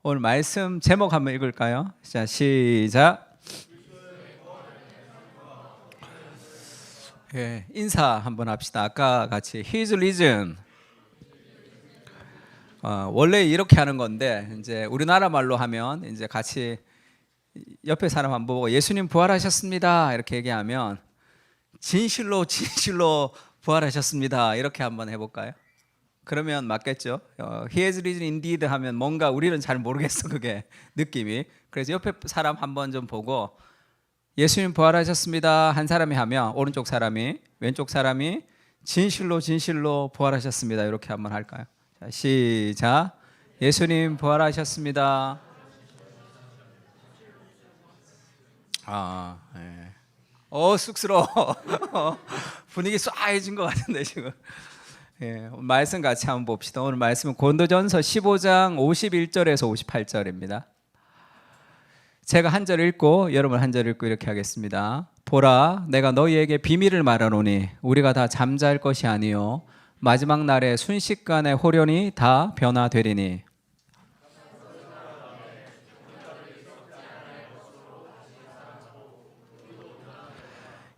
오늘 말씀 제목 한번 읽을까요? 자, 시작. 예, 인사 한번 합시다. 아까 같이 His risen. 원래 이렇게 하는 건데 이제 우리나라 말로 하면 이제 같이 옆에 사람 한번 보고 예수님 부활하셨습니다 이렇게 얘기하면 진실로 부활하셨습니다 이렇게 한번 해볼까요? 그러면 맞겠죠? He has risen indeed 하면 뭔가 우리는 잘 모르겠어 그게 느낌이. 그래서 옆에 사람 한번 좀 보고 예수님 부활하셨습니다 한 사람이 하면 오른쪽 사람이 왼쪽 사람이 진실로 부활하셨습니다 이렇게 한번 할까요? 자, 시작. 예수님 부활하셨습니다. 네. 쑥스러워. 분위기 쏴해진 것 같은데 지금. 예, 말씀 같이 한번 봅시다. 오늘 말씀은 고린도전서 15장 51절에서 58절입니다. 제가 한 절 읽고 여러분 한 절 읽고 이렇게 하겠습니다. 보라, 내가 너희에게 비밀을 말하노니 우리가 다 잠잘 것이 아니요 마지막 날에 순식간에 호련히 다 변화되리니.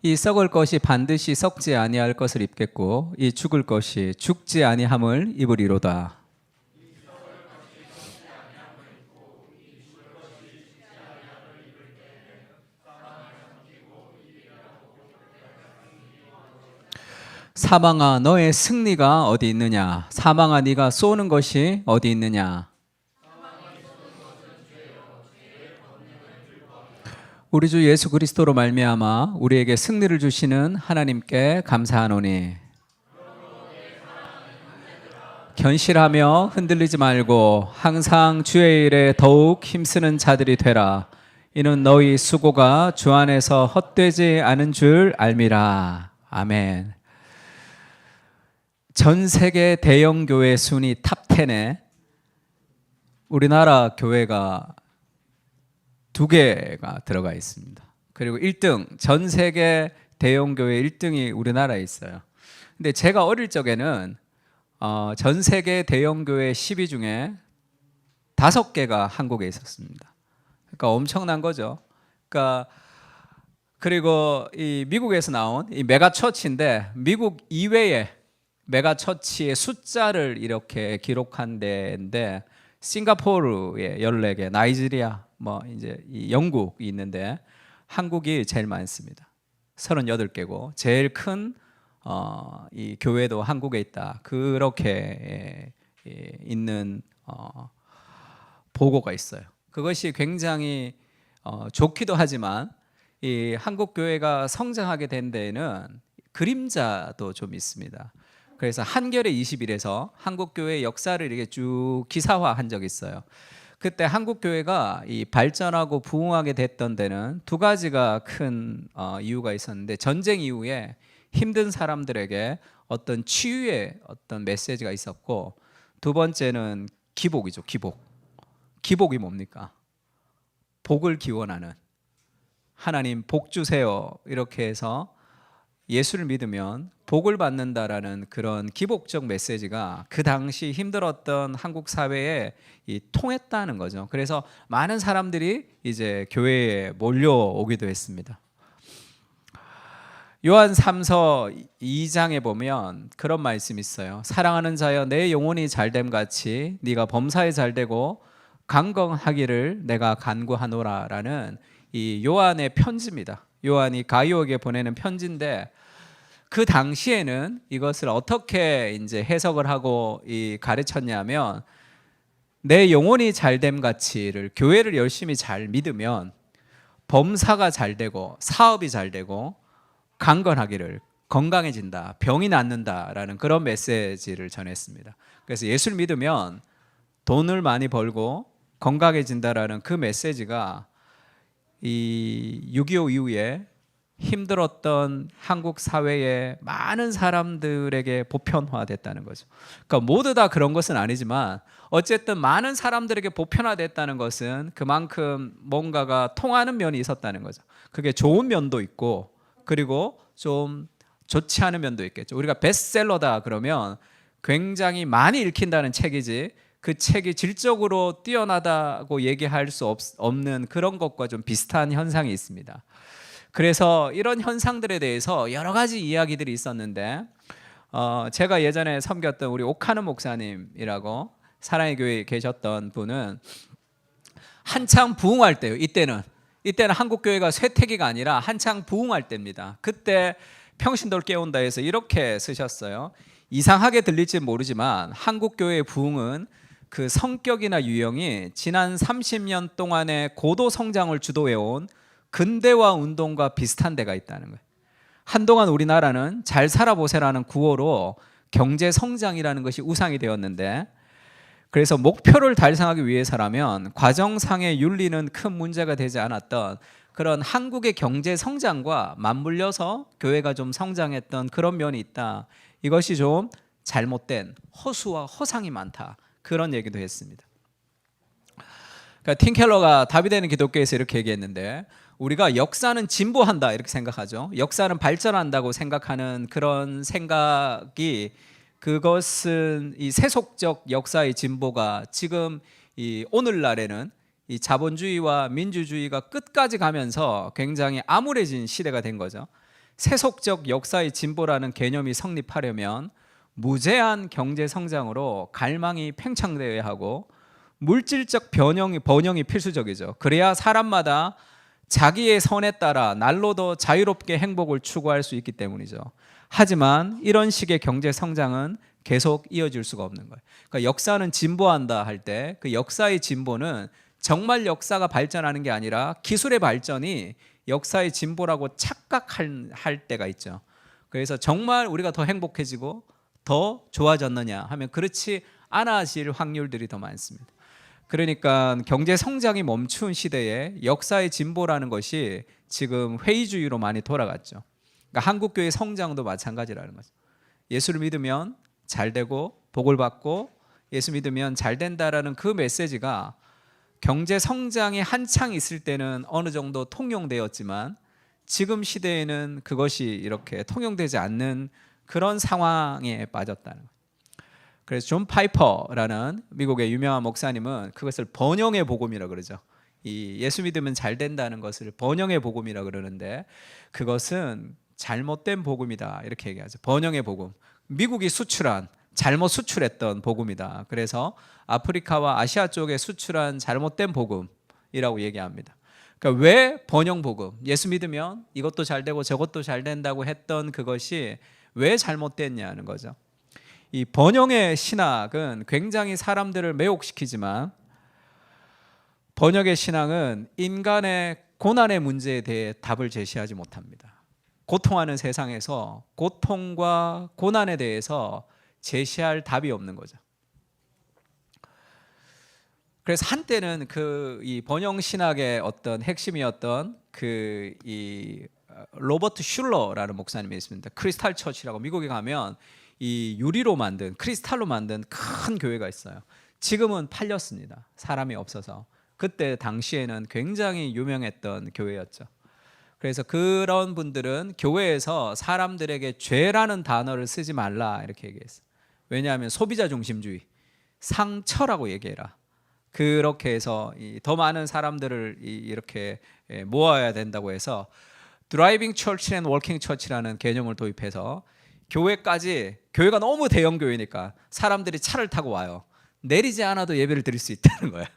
이 썩을 것이 반드시 썩지 아니할 것을 입겠고 이 죽을 것이 죽지 아니함을 입으리로다. 사망아 너의 승리가 어디 있느냐? 사망아 네가 쏘는 것이 어디 있느냐? 우리 주 예수 그리스도로 말미암아 우리에게 승리를 주시는 하나님께 감사하노니 견실하며 흔들리지 말고 항상 주의 일에 더욱 힘쓰는 자들이 되라. 이는 너희 수고가 주 안에서 헛되지 않은 줄 알미라. 아멘. 전 세계 대형 교회 순위 탑 10에 우리나라 교회가 2개가 들어가 있습니다. 그리고 1등, 전 세계 대형 교회 1등이 우리나라에 있어요. 근데 제가 어릴 적에는 전 세계 대형 교회 10위 중에 5개가 한국에 있었습니다. 그러니까 엄청난 거죠. 그러니까 그리고 이 미국에서 나온 이 메가처치인데 미국 이외에 메가처치의 숫자를 이렇게 기록한 데인데 싱가포르에 14개, 나이지리아, 뭐 이제 이 영국이 있는데 한국이 제일 많습니다. 38개고 제일 큰 이 교회도 한국에 있다. 그렇게 있는 보고가 있어요. 그것이 굉장히 좋기도 하지만 이 한국 교회가 성장하게 된 데에는 그림자도 좀 있습니다. 그래서 한겨레 20일에서 한국 교회의 역사를 이렇게 쭉 기사화한 적이 있어요. 그때 한국 교회가 이 발전하고 부흥하게 됐던 데는 2가지가 큰 이유가 있었는데 전쟁 이후에 힘든 사람들에게 어떤 치유의 어떤 메시지가 있었고, 2번째는 기복이죠. 기복이 뭡니까? 복을 기원하는, 하나님 복 주세요 이렇게 해서 예수를 믿으면 복을 받는다라는 그런 기복적 메시지가 그 당시 힘들었던 한국 사회에 통했다는 거죠. 그래서 많은 사람들이 이제 교회에 몰려오기도 했습니다. 요한 3서 2장에 보면 그런 말씀이 있어요. 사랑하는 자여 내 영혼이 잘됨 같이 네가 범사에 잘되고 강건하기를 내가 간구하노라 라는 이 요한의 편지입니다. 요한이 가이오에게 보내는 편지인데 그 당시에는 이것을 어떻게 이제 해석을 하고 가르쳤냐면 내 영혼이 잘됨 같이를 교회를 열심히 잘 믿으면 범사가 잘 되고 사업이 잘 되고 강건하기를, 건강해진다, 병이 낫는다라는 그런 메시지를 전했습니다. 그래서 예수를 믿으면 돈을 많이 벌고 건강해진다라는 그 메시지가 이 6.25 이후에 힘들었던 한국 사회의 많은 사람들에게 보편화됐다는 거죠. 그러니까 모두 다 그런 것은 아니지만 어쨌든 많은 사람들에게 보편화됐다는 것은 그만큼 뭔가가 통하는 면이 있었다는 거죠. 그게 좋은 면도 있고 그리고 좀 좋지 않은 면도 있겠죠. 우리가 베스트셀러다 그러면 굉장히 많이 읽힌다는 책이지 그 책이 질적으로 뛰어나다고 얘기할 수 없는 그런 것과 좀 비슷한 현상이 있습니다. 그래서 이런 현상들에 대해서 여러 가지 이야기들이 있었는데 제가 예전에 섬겼던 우리 오카노 목사님이라고 사랑의 교회에 계셨던 분은 한창 부흥할 때요. 이때는 한국 교회가 쇠퇴기가 아니라 한창 부흥할 때입니다. 그때 평신도를 깨운다 해서 이렇게 쓰셨어요. 이상하게 들릴지 모르지만 한국 교회의 부흥은 그 성격이나 유형이 지난 30년 동안의 고도 성장을 주도해온 근대화 운동과 비슷한 데가 있다는 거예요. 한동안 우리나라는 잘 살아보세라는 구호로 경제 성장이라는 것이 우상이 되었는데, 그래서 목표를 달성하기 위해서라면 과정상의 윤리는 큰 문제가 되지 않았던 그런 한국의 경제 성장과 맞물려서 교회가 좀 성장했던 그런 면이 있다. 이것이 좀 잘못된 허수와 허상이 많다. 그런 얘기도 했습니다. 그러니까 팀 켈러가 답이 되는 기독교에서 이렇게 얘기했는데, 우리가 역사는 진보한다 이렇게 생각하죠. 역사는 발전한다고 생각하는 그런 생각이, 그것은 이 세속적 역사의 진보가 지금 이 오늘날에는 이 자본주의와 민주주의가 끝까지 가면서 굉장히 암울해진 시대가 된 거죠. 세속적 역사의 진보라는 개념이 성립하려면 무제한 경제 성장으로 갈망이 팽창되어야 하고 물질적 번영이 필수적이죠. 그래야 사람마다 자기의 선에 따라 날로 더 자유롭게 행복을 추구할 수 있기 때문이죠. 하지만 이런 식의 경제 성장은 계속 이어질 수가 없는 거예요. 그러니까 역사는 진보한다 할 때 그 역사의 진보는 정말 역사가 발전하는 게 아니라 기술의 발전이 역사의 진보라고 착각할 때가 있죠. 그래서 정말 우리가 더 행복해지고 더 좋아졌느냐 하면 그렇지 않아질 확률들이 더 많습니다. 그러니까 경제 성장이 멈춘 시대에 역사의 진보라는 것이 지금 회의주의로 많이 돌아갔죠. 그러니까 한국교회 성장도 마찬가지라는 거죠. 예수를 믿으면 잘 되고 복을 받고 예수 믿으면 잘 된다라는 그 메시지가 경제 성장이 한창 있을 때는 어느 정도 통용되었지만 지금 시대에는 그것이 이렇게 통용되지 않는 그런 상황에 빠졌다는 거예요. 그래서 존 파이퍼라는 미국의 유명한 목사님은 그것을 번영의 복음이라고 그러죠. 이 예수 믿으면 잘 된다는 것을 번영의 복음이라고 그러는데 그것은 잘못된 복음이다 이렇게 얘기하죠. 번영의 복음. 미국이 수출한 잘못 수출했던 복음이다. 그래서 아프리카와 아시아 쪽에 수출한 잘못된 복음이라고 얘기합니다. 그러니까 왜 번영 복음? 예수 믿으면 이것도 잘 되고 저것도 잘 된다고 했던 그것이 왜 잘못됐냐는 거죠. 이 번영의 신학은 굉장히 사람들을 매혹시키지만 번영의 신앙은 인간의 고난의 문제에 대해 답을 제시하지 못합니다. 고통하는 세상에서 고통과 고난에 대해서 제시할 답이 없는 거죠. 그래서 한때는 이 번영 신학의 어떤 핵심이었던 이 로버트 슐러라는 목사님이 있습니다. 크리스탈 처치라고 미국에 가면 이 유리로 만든 크리스탈로 만든 큰 교회가 있어요. 지금은 팔렸습니다. 사람이 없어서. 그때 당시에는 굉장히 유명했던 교회였죠. 그래서 그런 분들은 교회에서 사람들에게 죄라는 단어를 쓰지 말라 이렇게 얘기했어요. 왜냐하면 소비자 중심주의, 상처라고 얘기해라. 그렇게 해서 더 많은 사람들을 이렇게 모아야 된다고 해서 드라이빙 처치 앤 워킹 처치라는 개념을 도입해서 교회가 너무 대형 교회니까 사람들이 차를 타고 와요. 내리지 않아도 예배를 드릴 수 있다는 거예요.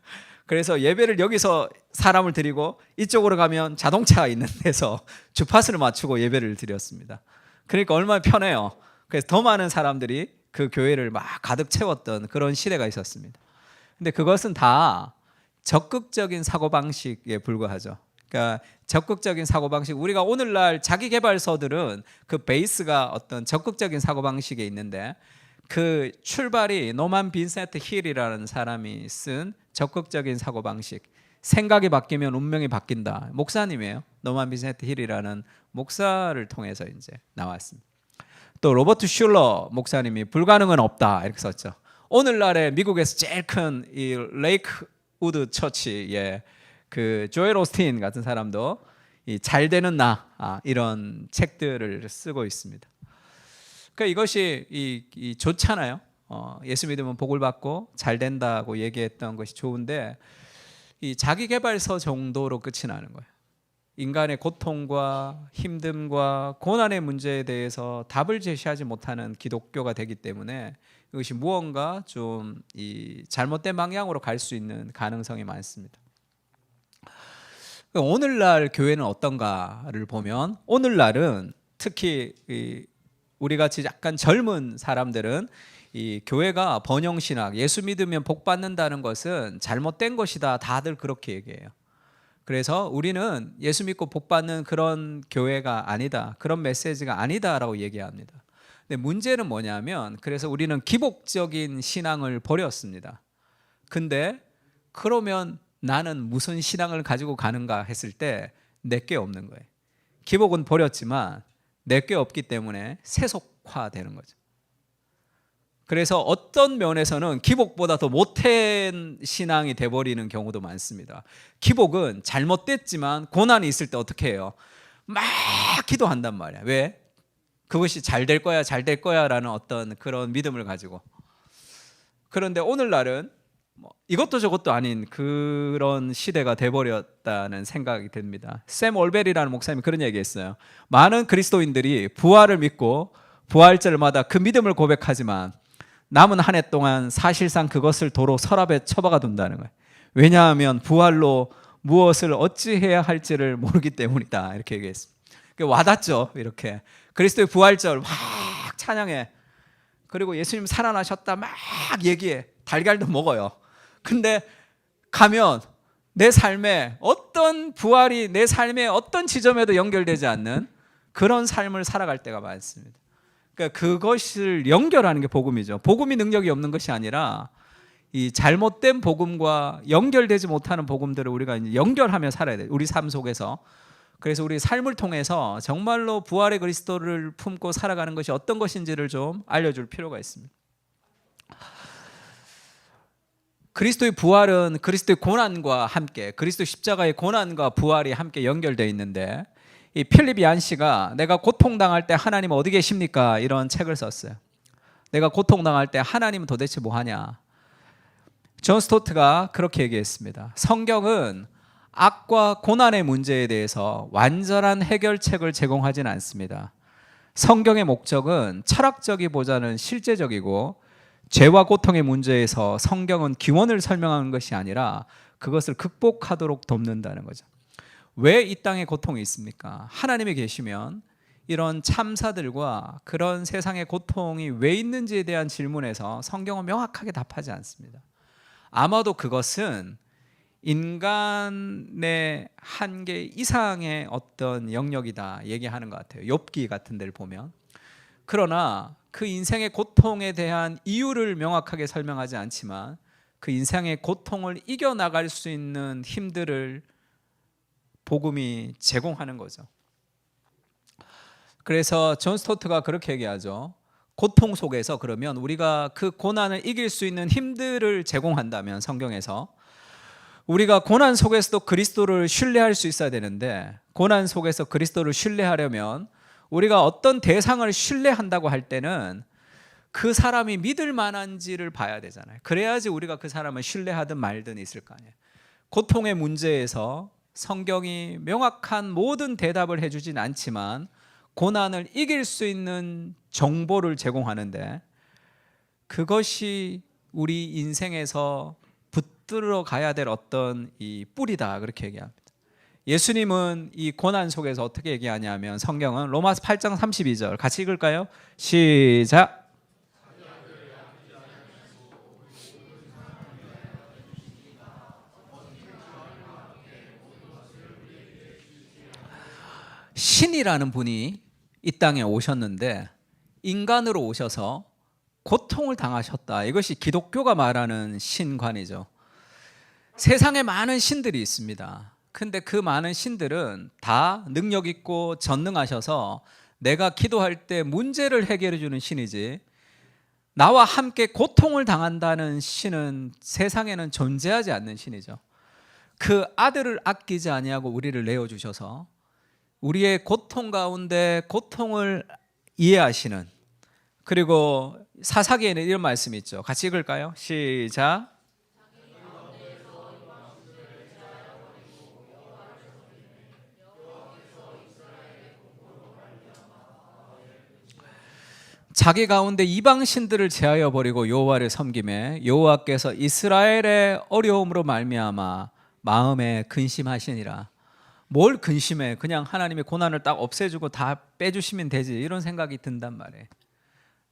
그래서 예배를 여기서 사람을 드리고 이쪽으로 가면 자동차 있는 데서 주파수를 맞추고 예배를 드렸습니다. 그러니까 얼마나 편해요. 그래서 더 많은 사람들이 그 교회를 막 가득 채웠던 그런 시대가 있었습니다. 근데 그것은 다 적극적인 사고방식에 불과하죠. 그러니까 적극적인 사고방식, 우리가 오늘날 자기개발서들은 그 베이스가 어떤 적극적인 사고방식에 있는데 그 출발이 노만 빈센트 힐이라는 사람이 쓴 적극적인 사고방식, 생각이 바뀌면 운명이 바뀐다. 목사님이에요. 노만 빈센트 힐이라는 목사를 통해서 이제 나왔습니다. 또 로버트 슐러 목사님이 불가능은 없다 이렇게 썼죠. 오늘날에 미국에서 제일 큰 이 레이크 우드 처치의 그 조엘 오스틴 같은 사람도 이 잘 되는 나 이런 책들을 쓰고 있습니다. 그러니까 이것이 좋잖아요. 예수 믿으면 복을 받고 잘 된다고 얘기했던 것이 좋은데 이 자기계발서 정도로 끝이 나는 거예요. 인간의 고통과 힘듦과 고난의 문제에 대해서 답을 제시하지 못하는 기독교가 되기 때문에 이것이 무언가 좀 이 잘못된 방향으로 갈 수 있는 가능성이 많습니다. 오늘날 교회는 어떤가를 보면 오늘날은 특히 우리 같이 약간 젊은 사람들은 이 교회가 번영신학, 예수 믿으면 복 받는다는 것은 잘못된 것이다. 다들 그렇게 얘기해요. 그래서 우리는 예수 믿고 복 받는 그런 교회가 아니다. 그런 메시지가 아니다라고 얘기합니다. 근데 문제는 뭐냐면 그래서 우리는 기복적인 신앙을 버렸습니다. 근데 그러면 나는 무슨 신앙을 가지고 가는가 했을 때 내게 없는 거예요. 기복은 버렸지만 내게 없기 때문에 세속화되는 거죠. 그래서 어떤 면에서는 기복보다 더 못된 신앙이 돼버리는 경우도 많습니다. 기복은 잘못됐지만 고난이 있을 때 어떻게 해요? 막 기도한단 말이야. 왜? 그것이 잘 될 거야, 잘 될 거야 라는 어떤 그런 믿음을 가지고. 그런데 오늘날은 이것도 저것도 아닌 그런 시대가 돼버렸다는 생각이 듭니다. 샘 올벨이라는 목사님이 그런 얘기했어요. 많은 그리스도인들이 부활을 믿고 부활절마다 그 믿음을 고백하지만 남은 한 해 동안 사실상 그것을 도로 서랍에 처박아 둔다는 거예요. 왜냐하면 부활로 무엇을 어찌해야 할지를 모르기 때문이다. 이렇게 얘기했습니다. 와닿죠. 이렇게 그리스도의 부활절 막 찬양해. 그리고 예수님 살아나셨다 막 얘기해. 달걀도 먹어요. 근데 가면 내 삶에 어떤 부활이 내 삶의 어떤 지점에도 연결되지 않는 그런 삶을 살아갈 때가 많습니다. 그러니까 그것을 연결하는 게 복음이죠. 복음이 능력이 없는 것이 아니라 이 잘못된 복음과 연결되지 못하는 복음들을 우리가 이제 연결하며 살아야 돼요. 우리 삶 속에서. 그래서 우리 삶을 통해서 정말로 부활의 그리스도를 품고 살아가는 것이 어떤 것인지를 좀 알려줄 필요가 있습니다. 그리스도의 부활은 그리스도의 고난과 함께, 그리스도 십자가의 고난과 부활이 함께 연결되어 있는데 이 필립 얀시가 내가 고통당할 때 하나님 어디 계십니까? 이런 책을 썼어요. 내가 고통당할 때 하나님은 도대체 뭐 하냐? 존 스토트가 그렇게 얘기했습니다. 성경은 악과 고난의 문제에 대해서 완전한 해결책을 제공하지는 않습니다. 성경의 목적은 철학적이보다는 실제적이고 죄와 고통의 문제에서 성경은 기원을 설명하는 것이 아니라 그것을 극복하도록 돕는다는 거죠. 왜 이 땅에 고통이 있습니까? 하나님이 계시면 이런 참사들과 그런 세상의 고통이 왜 있는지에 대한 질문에서 성경은 명확하게 답하지 않습니다. 아마도 그것은 인간의 한계 이상의 어떤 영역이다 얘기하는 것 같아요. 욥기 같은 데를 보면. 그러나 그 인생의 고통에 대한 이유를 명확하게 설명하지 않지만 그 인생의 고통을 이겨나갈 수 있는 힘들을 복음이 제공하는 거죠. 그래서 존 스토트가 그렇게 얘기하죠. 고통 속에서 그러면 우리가 그 고난을 이길 수 있는 힘들을 제공한다면 성경에서 우리가 고난 속에서도 그리스도를 신뢰할 수 있어야 되는데 고난 속에서 그리스도를 신뢰하려면 우리가 어떤 대상을 신뢰한다고 할 때는 그 사람이 믿을 만한지를 봐야 되잖아요. 그래야지 우리가 그 사람을 신뢰하든 말든 있을 거 아니에요. 고통의 문제에서 성경이 명확한 모든 대답을 해주진 않지만 고난을 이길 수 있는 정보를 제공하는데 그것이 우리 인생에서 붙들어 가야 될 어떤 이 뿌리다 그렇게 얘기합니다. 예수님은 이 고난 속에서 어떻게 얘기하냐면 성경은 로마서 8장 32절 같이 읽을까요? 시작. 신이라는 분이 이 땅에 오셨는데 인간으로 오셔서 고통을 당하셨다. 이것이 기독교가 말하는 신관이죠. 세상에 많은 신들이 있습니다. 근데 그 많은 신들은 다 능력 있고 전능하셔서 내가 기도할 때 문제를 해결해 주는 신이지 나와 함께 고통을 당한다는 신은 세상에는 존재하지 않는 신이죠. 그 아들을 아끼지 아니하고 우리를 내어주셔서 우리의 고통 가운데 고통을 이해하시는 그리고 사사기에는 이런 말씀이 있죠. 같이 읽을까요? 시작. 자기 가운데 이방 신들을 제하여 버리고 여호와를 섬김에 여호와께서 이스라엘의 어려움으로 말미암아 마음에 근심하시니라. 뭘 근심해? 그냥 하나님의 고난을 딱 없애주고 다 빼주시면 되지, 이런 생각이 든단 말이에요.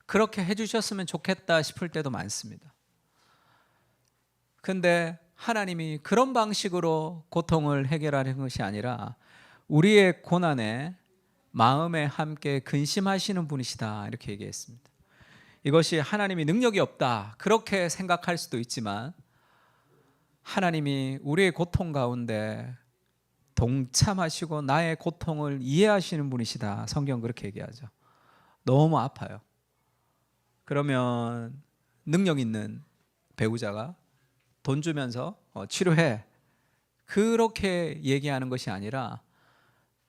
그렇게 해주셨으면 좋겠다 싶을 때도 많습니다. 근데 하나님이 그런 방식으로 고통을 해결하는 것이 아니라 우리의 고난에 마음에 함께 근심하시는 분이시다, 이렇게 얘기했습니다. 이것이 하나님이 능력이 없다 그렇게 생각할 수도 있지만, 하나님이 우리의 고통 가운데 동참하시고 나의 고통을 이해하시는 분이시다, 성경 그렇게 얘기하죠. 너무 아파요. 그러면 능력 있는 배우자가 돈 주면서 치료해, 그렇게 얘기하는 것이 아니라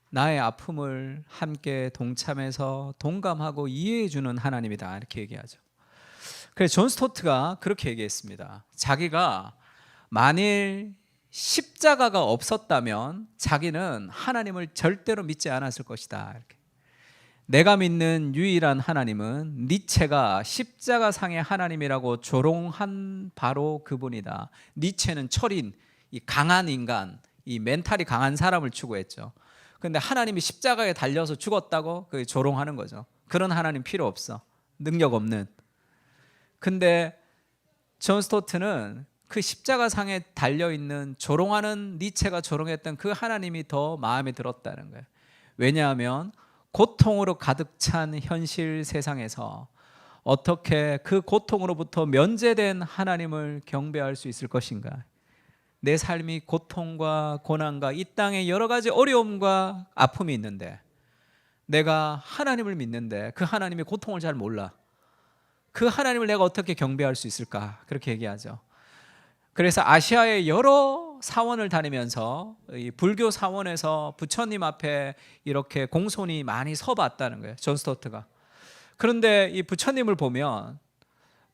나의 아픔을 함께 동참해서 동감하고 이해해 주는 하나님이다, 이렇게 얘기하죠. 그래서 존 스토트가 그렇게 얘기했습니다. 자기가 만일 십자가가 없었다면 자기는 하나님을 절대로 믿지 않았을 것이다, 이렇게. 내가 믿는 유일한 하나님은 니체가 십자가 상의 하나님이라고 조롱한 바로 그분이다. 니체는 철인, 이 강한 인간, 이 멘탈이 강한 사람을 추구했죠. 근데 하나님이 십자가에 달려서 죽었다고 그 조롱하는 거죠. 그런 하나님 필요 없어, 능력 없는. 근데 존 스토트는 그 십자가상에 달려있는 조롱하는 니체가 조롱했던 그 하나님이 더 마음에 들었다는 거예요. 왜냐하면 고통으로 가득 찬 현실 세상에서 어떻게 그 고통으로부터 면제된 하나님을 경배할 수 있을 것인가. 내 삶이 고통과 고난과 이 땅에 여러 가지 어려움과 아픔이 있는데 내가 하나님을 믿는데 그 하나님의 고통을 잘 몰라. 그 하나님을 내가 어떻게 경배할 수 있을까, 그렇게 얘기하죠. 그래서 아시아의 여러 사원을 다니면서 이 불교 사원에서 부처님 앞에 이렇게 공손히 많이 서봤다는 거예요, 존 스토트가. 그런데 이 부처님을 보면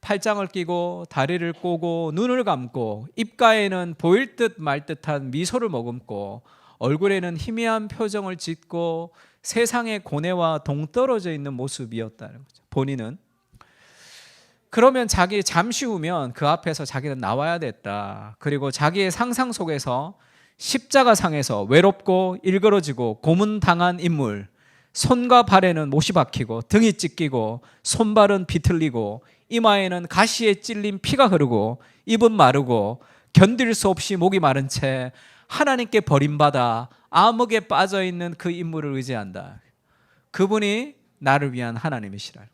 팔짱을 끼고 다리를 꼬고 눈을 감고 입가에는 보일 듯 말 듯한 미소를 머금고 얼굴에는 희미한 표정을 짓고 세상의 고뇌와 동떨어져 있는 모습이었다는 거죠, 본인은. 그러면 자기 잠시 후면 그 앞에서 자기는 나와야 됐다. 그리고 자기의 상상 속에서 십자가상에서 외롭고 일그러지고 고문당한 인물, 손과 발에는 못이 박히고 등이 찢기고 손발은 비틀리고 이마에는 가시에 찔린 피가 흐르고 입은 마르고 견딜 수 없이 목이 마른 채 하나님께 버림받아 암흑에 빠져있는 그 인물을 의지한다. 그분이 나를 위한 하나님이시라.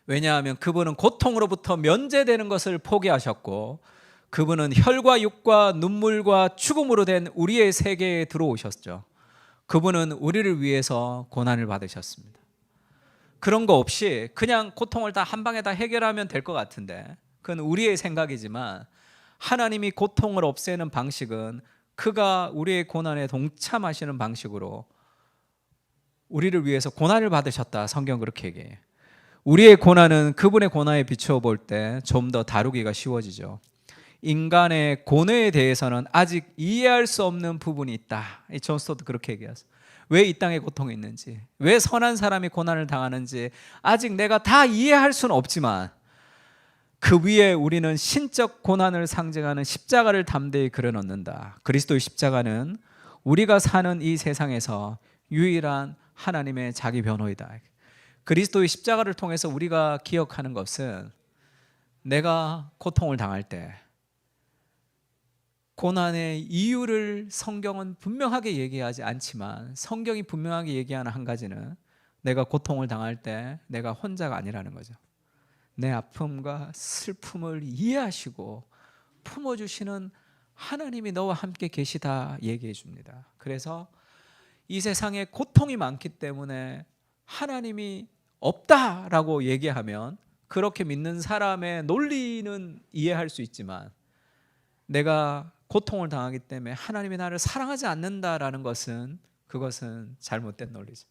왜냐하면 그분은 고통으로부터 면제되는 것을 포기하셨고 그분은 혈과 육과 눈물과 죽음으로 된 우리의 세계에 들어오셨죠. 그분은 우리를 위해서 고난을 받으셨습니다. 그런 거 없이 그냥 고통을 다 한 방에 다 해결하면 될 것 같은데, 그건 우리의 생각이지만 하나님이 고통을 없애는 방식은 그가 우리의 고난에 동참하시는 방식으로 우리를 위해서 고난을 받으셨다, 성경 그렇게 얘기해요. 우리의 고난은 그분의 고난에 비추어 볼 때 좀 더 다루기가 쉬워지죠. 인간의 고뇌에 대해서는 아직 이해할 수 없는 부분이 있다, 이 존 스토트 그렇게 얘기하세요. 왜 이 땅에 고통이 있는지, 왜 선한 사람이 고난을 당하는지 아직 내가 다 이해할 수는 없지만 그 위에 우리는 신적 고난을 상징하는 십자가를 담대히 그려놓는다. 그리스도의 십자가는 우리가 사는 이 세상에서 유일한 하나님의 자기 변호이다. 그리스도의 십자가를 통해서 우리가 기억하는 것은 내가 고통을 당할 때 고난의 이유를 성경은 분명하게 얘기하지 않지만 성경이 분명하게 얘기하는 한 가지는 내가 고통을 당할 때 내가 혼자가 아니라는 거죠. 내 아픔과 슬픔을 이해하시고 품어주시는 하나님이 너와 함께 계시다 얘기해 줍니다. 그래서 이 세상에 고통이 많기 때문에 하나님이 없다라고 얘기하면 그렇게 믿는 사람의 논리는 이해할 수 있지만 내가 고통을 당하기 때문에 하나님이 나를 사랑하지 않는다라는 것은 그것은 잘못된 논리죠.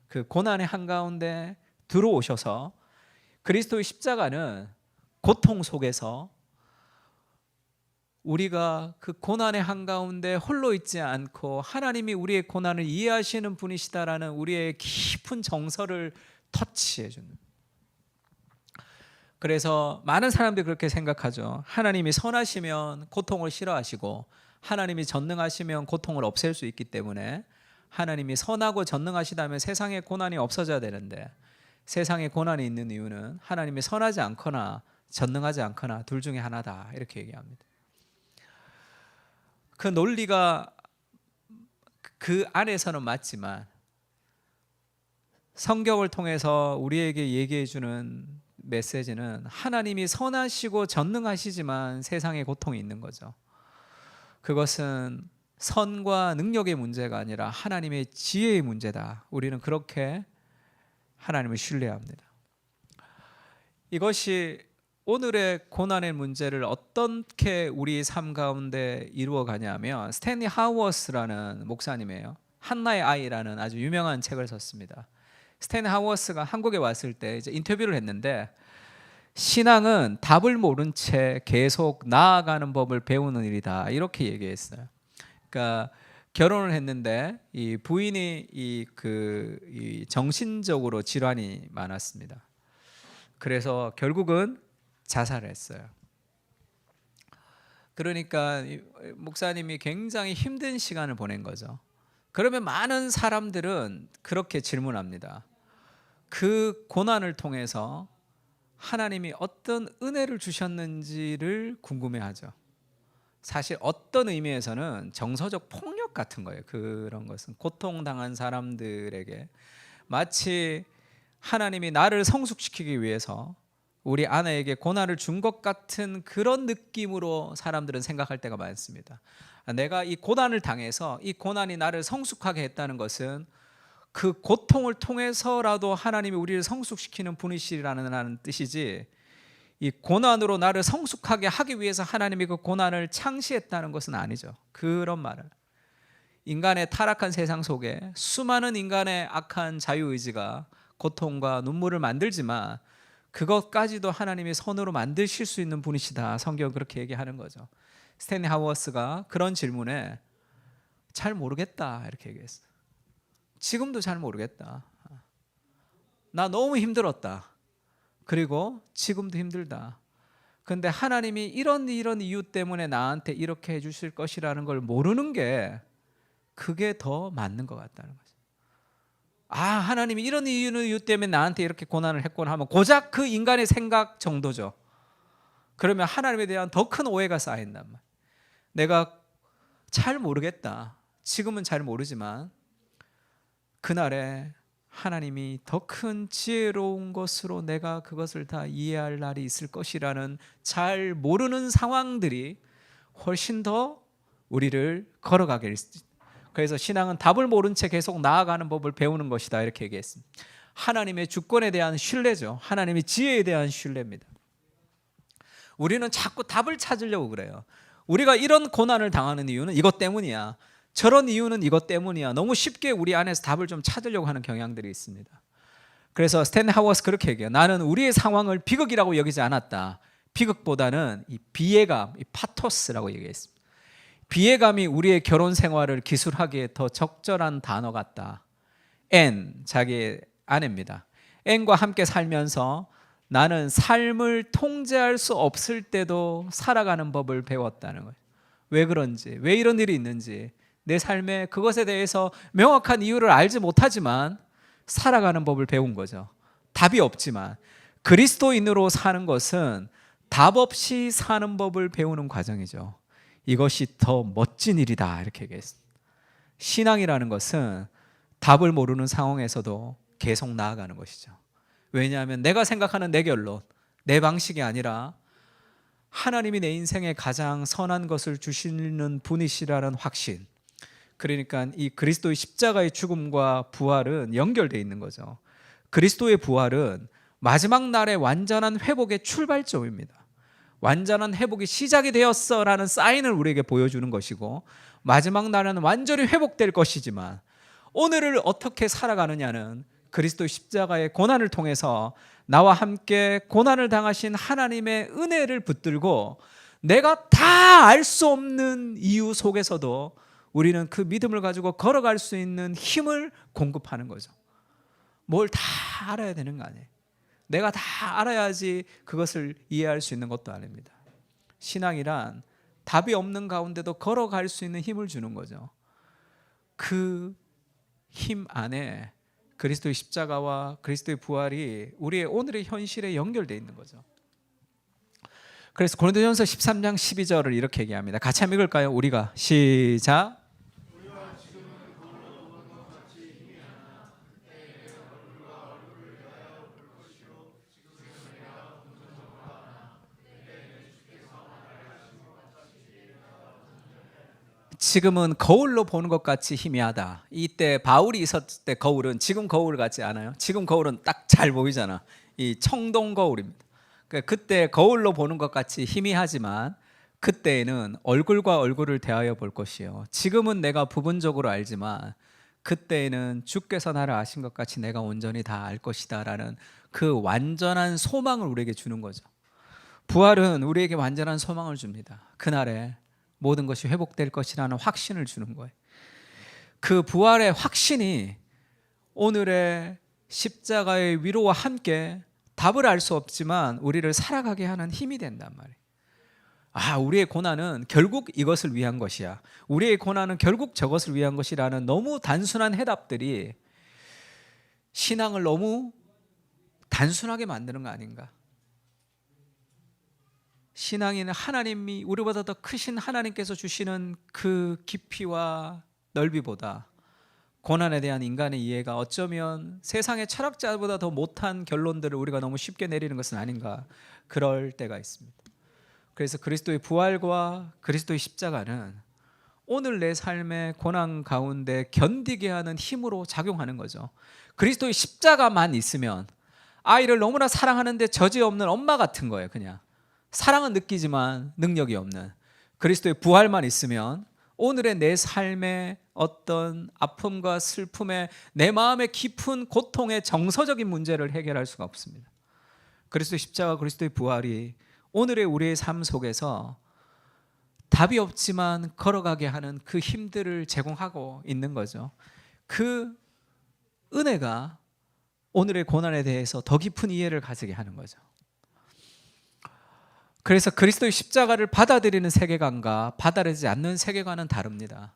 그 고난의 한가운데 들어오셔서 그리스도의 십자가는 고통 속에서 우리가 그 고난의 한가운데 홀로 있지 않고 하나님이 우리의 고난을 이해하시는 분이시다라는 우리의 깊은 정서를 터치해 주는. 그래서 많은 사람들이 그렇게 생각하죠. 하나님이 선하시면 고통을 싫어하시고 하나님이 전능하시면 고통을 없앨 수 있기 때문에 하나님이 선하고 전능하시다면 세상에 고난이 없어져야 되는데 세상에 고난이 있는 이유는 하나님이 선하지 않거나 전능하지 않거나 둘 중에 하나다, 이렇게 얘기합니다. 그 논리가 그 안에서는 맞지만 성경을 통해서 우리에게 얘기해 주는 메시지는 하나님이 선하시고 전능하시지만 세상에 고통이 있는 거죠. 그것은 선과 능력의 문제가 아니라 하나님의 지혜의 문제다. 우리는 그렇게 하나님을 신뢰합니다. 이것이 오늘의 고난의 문제를 어떻게 우리 삶 가운데 이루어 가냐면, 스탠리 하워스라는 목사님이에요. 한나의 아이라는 아주 유명한 책을 썼습니다. 스탠리 하워스가 한국에 왔을 때 이제 인터뷰를 했는데, 신앙은 답을 모른 채 계속 나아가는 법을 배우는 일이다, 이렇게 얘기했어요. 그러니까 결혼을 했는데 이 부인이 이 정신적으로 질환이 많았습니다. 그래서 결국은 자살을 했어요. 그러니까 목사님이 굉장히 힘든 시간을 보낸 거죠. 그러면 많은 사람들은 그렇게 질문합니다. 그 고난을 통해서 하나님이 어떤 은혜를 주셨는지를 궁금해하죠. 사실 어떤 의미에서는 정서적 폭력 같은 거예요. 그런 것은 고통당한 사람들에게 마치 하나님이 나를 성숙시키기 위해서 우리 아내에게 고난을 준 것 같은 그런 느낌으로 사람들은 생각할 때가 많습니다. 내가 이 고난을 당해서 이 고난이 나를 성숙하게 했다는 것은 그 고통을 통해서라도 하나님이 우리를 성숙시키는 분이시라는 뜻이지, 이 고난으로 나를 성숙하게 하기 위해서 하나님이 그 고난을 창시했다는 것은 아니죠. 그런 말을, 인간의 타락한 세상 속에 수많은 인간의 악한 자유의지가 고통과 눈물을 만들지만 그것까지도 하나님이 선으로 만드실 수 있는 분이시다. 성경은 그렇게 얘기하는 거죠. 스탠리 하워스가 그런 질문에 잘 모르겠다, 이렇게 얘기했어요. 지금도 잘 모르겠다. 나 너무 힘들었다. 그리고 지금도 힘들다. 근데 하나님이 이런 이유 때문에 나한테 이렇게 해주실 것이라는 걸 모르는 게 그게 더 맞는 것 같다는 거죠. 하나님이 이런 이유 때문에 나한테 이렇게 고난을 했구나 하면 고작 그 인간의 생각 정도죠. 그러면 하나님에 대한 더 큰 오해가 쌓인단 말이에요. 내가 잘 모르겠다. 지금은 잘 모르지만 그날에 하나님이 더 큰 지혜로운 것으로 내가 그것을 다 이해할 날이 있을 것이라는 잘 모르는 상황들이 훨씬 더 우리를 걸어가게 했습니다. 그래서 신앙은 답을 모른 채 계속 나아가는 법을 배우는 것이다, 이렇게 얘기했습니다. 하나님의 주권에 대한 신뢰죠. 하나님의 지혜에 대한 신뢰입니다. 우리는 자꾸 답을 찾으려고 그래요. 우리가 이런 고난을 당하는 이유는 이것 때문이야, 저런 이유는 이것 때문이야, 너무 쉽게 우리 안에서 답을 좀 찾으려고 하는 경향들이 있습니다. 그래서 스탠리 하워스 그렇게 얘기해요. 나는 우리의 상황을 비극이라고 여기지 않았다. 비극보다는 이 비애감, 이 파토스라고 얘기했습니다. 비애감이 우리의 결혼 생활을 기술하기에 더 적절한 단어 같다. 앤, 자기의 아내입니다. 앤과 함께 살면서 나는 삶을 통제할 수 없을 때도 살아가는 법을 배웠다는 거예요. 왜 그런지, 왜 이런 일이 있는지, 내 삶에 그것에 대해서 명확한 이유를 알지 못하지만 살아가는 법을 배운 거죠. 답이 없지만 그리스도인으로 사는 것은 답 없이 사는 법을 배우는 과정이죠. 이것이 더 멋진 일이다, 이렇게 얘기했습니다. 신앙이라는 것은 답을 모르는 상황에서도 계속 나아가는 것이죠. 왜냐하면 내가 생각하는 내 결론, 내 방식이 아니라 하나님이 내 인생에 가장 선한 것을 주시는 분이시라는 확신, 그러니까 이 그리스도의 십자가의 죽음과 부활은 연결되어 있는 거죠. 그리스도의 부활은 마지막 날의 완전한 회복의 출발점입니다. 완전한 회복이 시작이 되었어라는 사인을 우리에게 보여주는 것이고, 마지막 날은 완전히 회복될 것이지만 오늘을 어떻게 살아가느냐는 그리스도의 십자가의 고난을 통해서 나와 함께 고난을 당하신 하나님의 은혜를 붙들고 내가 다 알 수 없는 이유 속에서도 우리는 그 믿음을 가지고 걸어갈 수 있는 힘을 공급하는 거죠. 뭘 다 알아야 되는 거 아니에요. 내가 다 알아야지 그것을 이해할 수 있는 것도 아닙니다. 신앙이란 답이 없는 가운데도 걸어갈 수 있는 힘을 주는 거죠. 그 힘 안에 그리스도의 십자가와 그리스도의 부활이 우리의 오늘의 현실에 연결되어 있는 거죠. 그래서 고린도전서 13장 12절을 이렇게 얘기합니다. 같이 한번 읽을까요? 우리가 시작. 지금은 거울로 보는 것 같이 희미하다. 이때 바울이 있었을 때 거울은 지금 거울 같지 않아요? 지금 거울은 딱 잘 보이잖아. 이 청동 거울입니다. 그때 거울로 보는 것 같이 희미하지만 그때에는 얼굴과 얼굴을 대하여 볼 것이요. 지금은 내가 부분적으로 알지만 그때에는 주께서 나를 아신 것 같이 내가 온전히 다 알 것이다 라는 그 완전한 소망을 우리에게 주는 거죠. 부활은 우리에게 완전한 소망을 줍니다. 그날에 모든 것이 회복될 것이라는 확신을 주는 거예요. 그 부활의 확신이 오늘의 십자가의 위로와 함께 답을 알 수 없지만 우리를 살아가게 하는 힘이 된단 말이에요. 우리의 고난은 결국 이것을 위한 것이야. 우리의 고난은 결국 저것을 위한 것이라는 너무 단순한 해답들이 신앙을 너무 단순하게 만드는 거 아닌가? 신앙인은 하나님이 우리보다 더 크신 하나님께서 주시는 그 깊이와 넓이보다 고난에 대한 인간의 이해가 어쩌면 세상의 철학자보다 더 못한 결론들을 우리가 너무 쉽게 내리는 것은 아닌가, 그럴 때가 있습니다. 그래서 그리스도의 부활과 그리스도의 십자가는 오늘 내 삶의 고난 가운데 견디게 하는 힘으로 작용하는 거죠. 그리스도의 십자가만 있으면 아이를 너무나 사랑하는데 저지없는 엄마 같은 거예요. 그냥 사랑은 느끼지만 능력이 없는. 그리스도의 부활만 있으면 오늘의 내 삶의 어떤 아픔과 슬픔에 내 마음의 깊은 고통의 정서적인 문제를 해결할 수가 없습니다. 그리스도의 십자가, 그리스도의 부활이 오늘의 우리의 삶 속에서 답이 없지만 걸어가게 하는 그 힘들을 제공하고 있는 거죠. 그 은혜가 오늘의 고난에 대해서 더 깊은 이해를 가지게 하는 거죠. 그래서 그리스도의 십자가를 받아들이는 세계관과 받아들이지 않는 세계관은 다릅니다.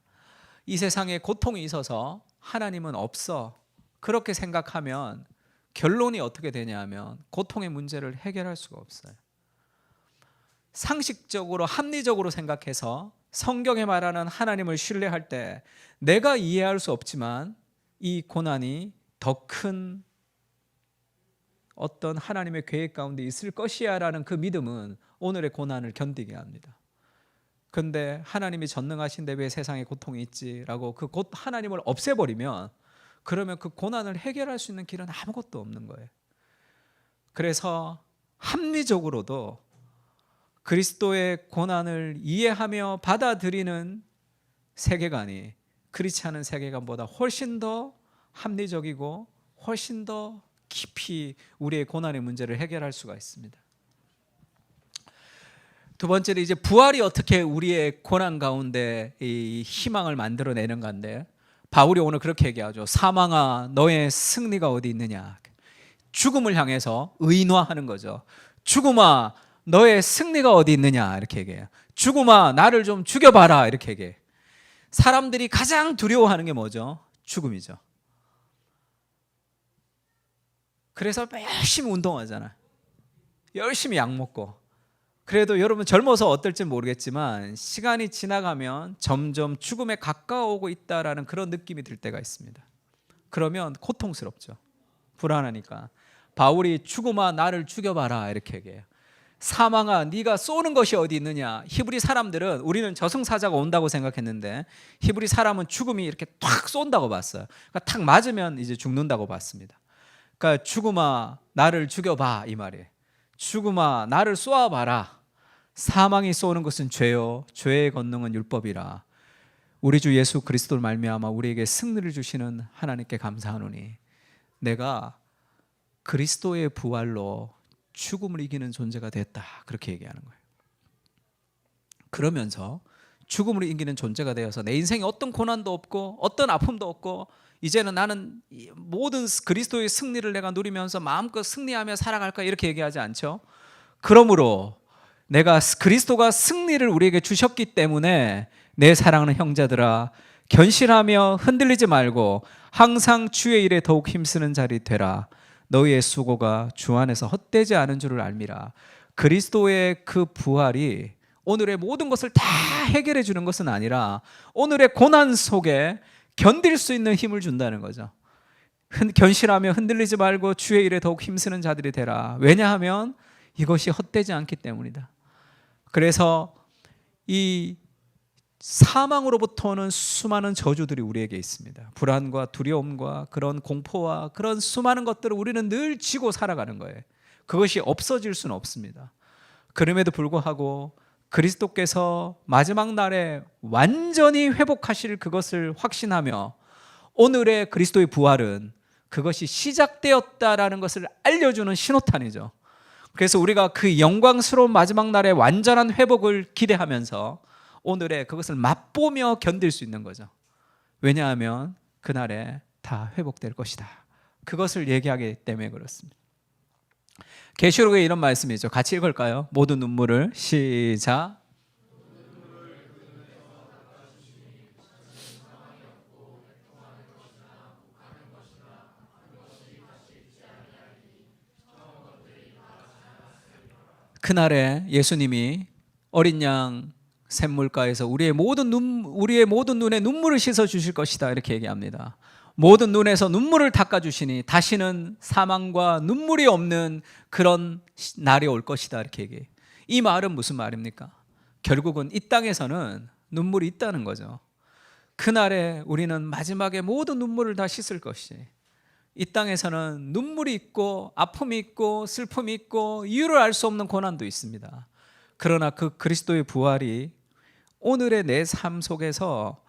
이 세상에 고통이 있어서 하나님은 없어, 그렇게 생각하면 결론이 어떻게 되냐 하면 고통의 문제를 해결할 수가 없어요. 상식적으로 합리적으로 생각해서 성경에 말하는 하나님을 신뢰할 때 내가 이해할 수 없지만 이 고난이 더 큰 어떤 하나님의 계획 가운데 있을 것이야 라는 그 믿음은 오늘의 고난을 견디게 합니다. 그런데 하나님이 전능하신데 왜 세상에 고통이 있지라고 그 하나님을 없애버리면 그러면 그 고난을 해결할 수 있는 길은 아무것도 없는 거예요. 그래서 합리적으로도 그리스도의 고난을 이해하며 받아들이는 세계관이 그렇지 않은 세계관보다 훨씬 더 합리적이고 훨씬 더 깊이 우리의 고난의 문제를 해결할 수가 있습니다. 두 번째는 이제 부활이 어떻게 우리의 고난 가운데 이 희망을 만들어내는 건데, 바울이 오늘 그렇게 얘기하죠. 사망아 너의 승리가 어디 있느냐. 죽음을 향해서 의인화하는 거죠. 죽음아 너의 승리가 어디 있느냐 이렇게 얘기해요. 죽음아 나를 좀 죽여봐라 이렇게 얘기해요. 사람들이 가장 두려워하는 게 뭐죠? 죽음이죠. 그래서 열심히 운동하잖아요. 열심히 약 먹고. 그래도 여러분 젊어서 어떨지 모르겠지만 시간이 지나가면 점점 죽음에 가까워오고 있다라는 그런 느낌이 들 때가 있습니다. 그러면 고통스럽죠. 불안하니까. 바울이 죽음아 나를 죽여봐라 이렇게 얘기해요. 사망아 네가 쏘는 것이 어디 있느냐. 히브리 사람들은, 우리는 저승사자가 온다고 생각했는데 히브리 사람은 죽음이 이렇게 탁 쏜다고 봤어요. 그러니까 탁 맞으면 이제 죽는다고 봤습니다. 그러니까 죽음아 나를 죽여봐 이 말이에요. 죽음아 나를 쏘아봐라. 사망이 쏘는 것은 죄요 죄의 권능은 율법이라. 우리 주 예수 그리스도를 말미암아 우리에게 승리를 주시는 하나님께 감사하노니 내가 그리스도의 부활로 죽음을 이기는 존재가 됐다. 그렇게 얘기하는 거예요. 그러면서 죽음을 이기는 존재가 되어서 내 인생에 어떤 고난도 없고 어떤 아픔도 없고 이제는 나는 모든 그리스도의 승리를 내가 누리면서 마음껏 승리하며 살아갈까 이렇게 얘기하지 않죠. 그러므로 내가 그리스도가 승리를 우리에게 주셨기 때문에 내 사랑하는 형제들아 견실하며 흔들리지 말고 항상 주의 일에 더욱 힘쓰는 자리 되라. 너희의 수고가 주 안에서 헛되지 않은 줄을 알미라. 그리스도의 그 부활이 오늘의 모든 것을 다 해결해 주는 것은 아니라 오늘의 고난 속에 견딜 수 있는 힘을 준다는 거죠. 견실하며 흔들리지 말고 주의 일에 더욱 힘쓰는 자들이 되라. 왜냐하면 이것이 헛되지 않기 때문이다. 그래서 이 사망으로부터 오는 수많은 저주들이 우리에게 있습니다. 불안과 두려움과 그런 공포와 그런 수많은 것들을 우리는 늘 쥐고 살아가는 거예요. 그것이 없어질 수는 없습니다. 그럼에도 불구하고 그리스도께서 마지막 날에 완전히 회복하실 그것을 확신하며 오늘의 그리스도의 부활은 그것이 시작되었다라는 것을 알려주는 신호탄이죠. 그래서 우리가 그 영광스러운 마지막 날의 완전한 회복을 기대하면서 오늘의 그것을 맛보며 견딜 수 있는 거죠. 왜냐하면 그날에 다 회복될 것이다. 그것을 얘기하기 때문에 그렇습니다. 계시록에 이런 말씀이 있죠. 같이 읽을까요? 모든 눈물을 시작. 그날에 예수님이 어린 양 샘물가에서 우리의 모든 눈에 눈물을 씻어 주실 것이다 이렇게 얘기합니다. 모든 눈에서 눈물을 닦아 주시니 다시는 사망과 눈물이 없는 그런 날이 올 것이다 이렇게 얘기해요. 이 말은 무슨 말입니까? 결국은 이 땅에서는 눈물이 있다는 거죠. 그날에 우리는 마지막에 모든 눈물을 다 씻을 것이, 이 땅에서는 눈물이 있고 아픔이 있고 슬픔이 있고 이유를 알 수 없는 고난도 있습니다. 그러나 그 그리스도의 부활이 오늘의 내 삶 속에서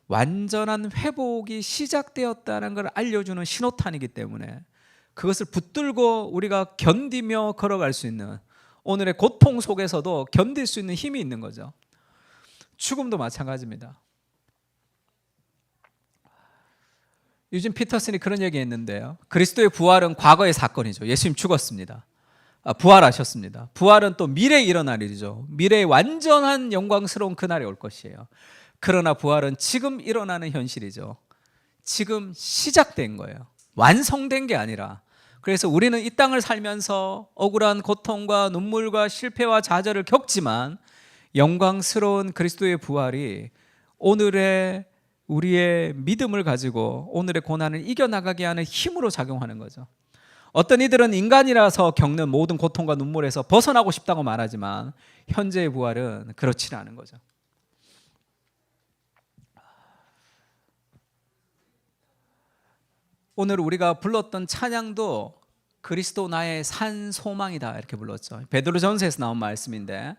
완전한 회복이 시작되었다는 걸 알려주는 신호탄이기 때문에 그것을 붙들고 우리가 견디며 걸어갈 수 있는, 오늘의 고통 속에서도 견딜 수 있는 힘이 있는 거죠. 죽음도 마찬가지입니다. 유진 피터슨이 그런 얘기했는데요. 그리스도의 부활은 과거의 사건이죠. 예수님 죽었습니다. 부활하셨습니다. 부활은 또 미래에 일어날 일이죠. 미래의 완전한 영광스러운 그날이 올 것이에요. 그러나 부활은 지금 일어나는 현실이죠. 지금 시작된 거예요. 완성된 게 아니라. 그래서 우리는 이 땅을 살면서 억울한 고통과 눈물과 실패와 좌절을 겪지만 영광스러운 그리스도의 부활이 오늘의 우리의 믿음을 가지고 오늘의 고난을 이겨나가게 하는 힘으로 작용하는 거죠. 어떤 이들은 인간이라서 겪는 모든 고통과 눈물에서 벗어나고 싶다고 말하지만 현재의 부활은 그렇지 않은 거죠. 오늘 우리가 불렀던 찬양도 그리스도 나의 산 소망이다 이렇게 불렀죠. 베드로전서에서 나온 말씀인데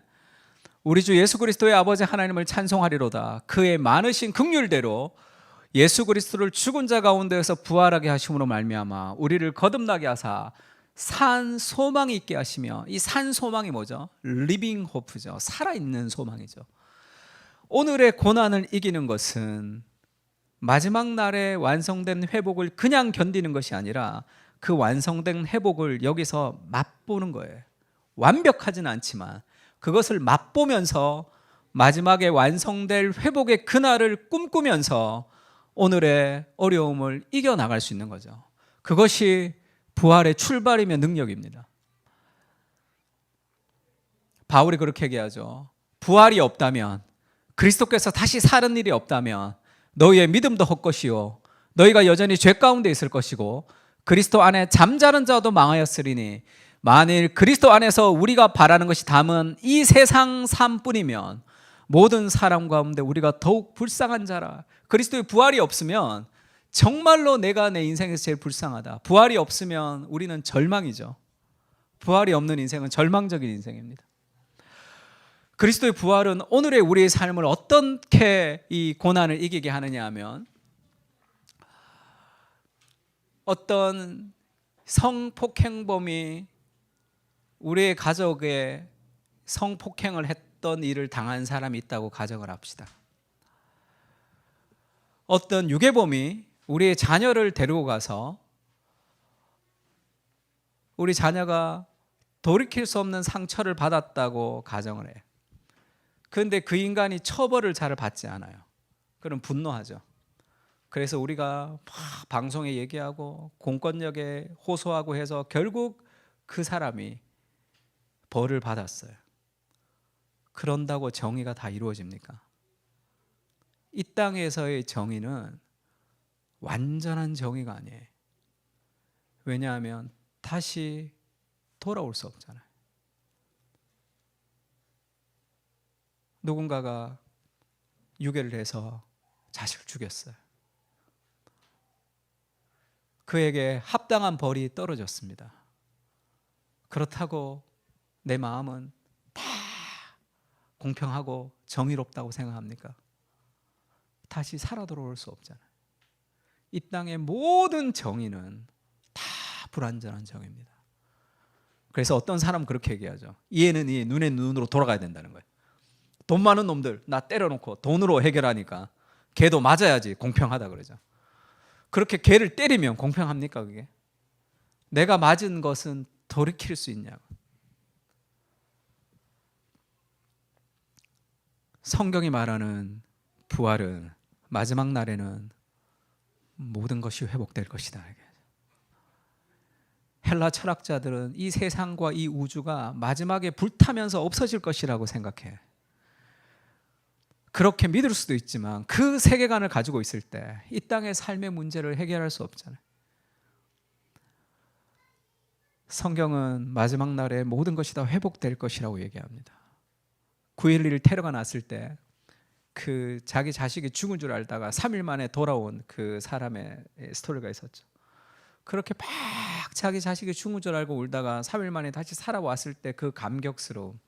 우리 주 예수 그리스도의 아버지 하나님을 찬송하리로다. 그의 많으신 긍휼대로 예수 그리스도를 죽은 자 가운데에서 부활하게 하심으로 말미암아 우리를 거듭나게 하사 산 소망이 있게 하시며, 이 산 소망이 뭐죠? 리빙 호프죠. 살아있는 소망이죠. 오늘의 고난을 이기는 것은 마지막 날에 완성된 회복을 그냥 견디는 것이 아니라 그 완성된 회복을 여기서 맛보는 거예요. 완벽하지는 않지만 그것을 맛보면서 마지막에 완성될 회복의 그날을 꿈꾸면서 오늘의 어려움을 이겨나갈 수 있는 거죠. 그것이 부활의 출발이며 능력입니다. 바울이 그렇게 얘기하죠. 부활이 없다면, 그리스도께서 다시 사는 일이 없다면 너희의 믿음도 헛것이요 너희가 여전히 죄 가운데 있을 것이고 그리스도 안에 잠자는 자도 망하였으리니 만일 그리스도 안에서 우리가 바라는 것이 담은 이 세상 삶뿐이면 모든 사람 가운데 우리가 더욱 불쌍한 자라. 그리스도의 부활이 없으면 정말로 내가 내 인생에서 제일 불쌍하다. 부활이 없으면 우리는 절망이죠. 부활이 없는 인생은 절망적인 인생입니다. 그리스도의 부활은 오늘의 우리의 삶을 어떻게 이 고난을 이기게 하느냐 하면 어떤 성폭행범이 우리의 가족에 성폭행을 했던 일을 당한 사람이 있다고 가정을 합시다. 어떤 유괴범이 우리의 자녀를 데리고 가서 우리 자녀가 돌이킬 수 없는 상처를 받았다고 가정을 해요. 그런데 그 인간이 처벌을 잘 받지 않아요. 그럼 분노하죠. 그래서 우리가 막 방송에 얘기하고 공권력에 호소하고 해서 결국 그 사람이 벌을 받았어요. 그런다고 정의가 다 이루어집니까? 이 땅에서의 정의는 완전한 정의가 아니에요. 왜냐하면 다시 돌아올 수 없잖아요. 누군가가 유괴를 해서 자식을 죽였어요. 그에게 합당한 벌이 떨어졌습니다. 그렇다고 내 마음은 다 공평하고 정의롭다고 생각합니까? 다시 살아 돌아올 수 없잖아요. 이 땅의 모든 정의는 다 불완전한 정의입니다. 그래서 어떤 사람은 그렇게 얘기하죠. 이해는 이해, 눈의 눈으로 돌아가야 된다는 거예요. 돈 많은 놈들 나 때려놓고 돈으로 해결하니까 걔도 맞아야지 공평하다 그러죠. 그렇게 걔를 때리면 공평합니까 그게? 내가 맞은 것은 돌이킬 수 있냐고. 성경이 말하는 부활은 마지막 날에는 모든 것이 회복될 것이다. 헬라 철학자들은 이 세상과 이 우주가 마지막에 불타면서 없어질 것이라고 생각해. 그렇게 믿을 수도 있지만 그 세계관을 가지고 있을 때 이 땅의 삶의 문제를 해결할 수 없잖아요. 성경은 마지막 날에 모든 것이 다 회복될 것이라고 얘기합니다. 9.11 테러가 났을 때 그 자기 자식이 죽은 줄 알다가 3일 만에 돌아온 그 사람의 스토리가 있었죠. 그렇게 막 자기 자식이 죽은 줄 알고 울다가 3일 만에 다시 살아왔을 때 그 감격스러움,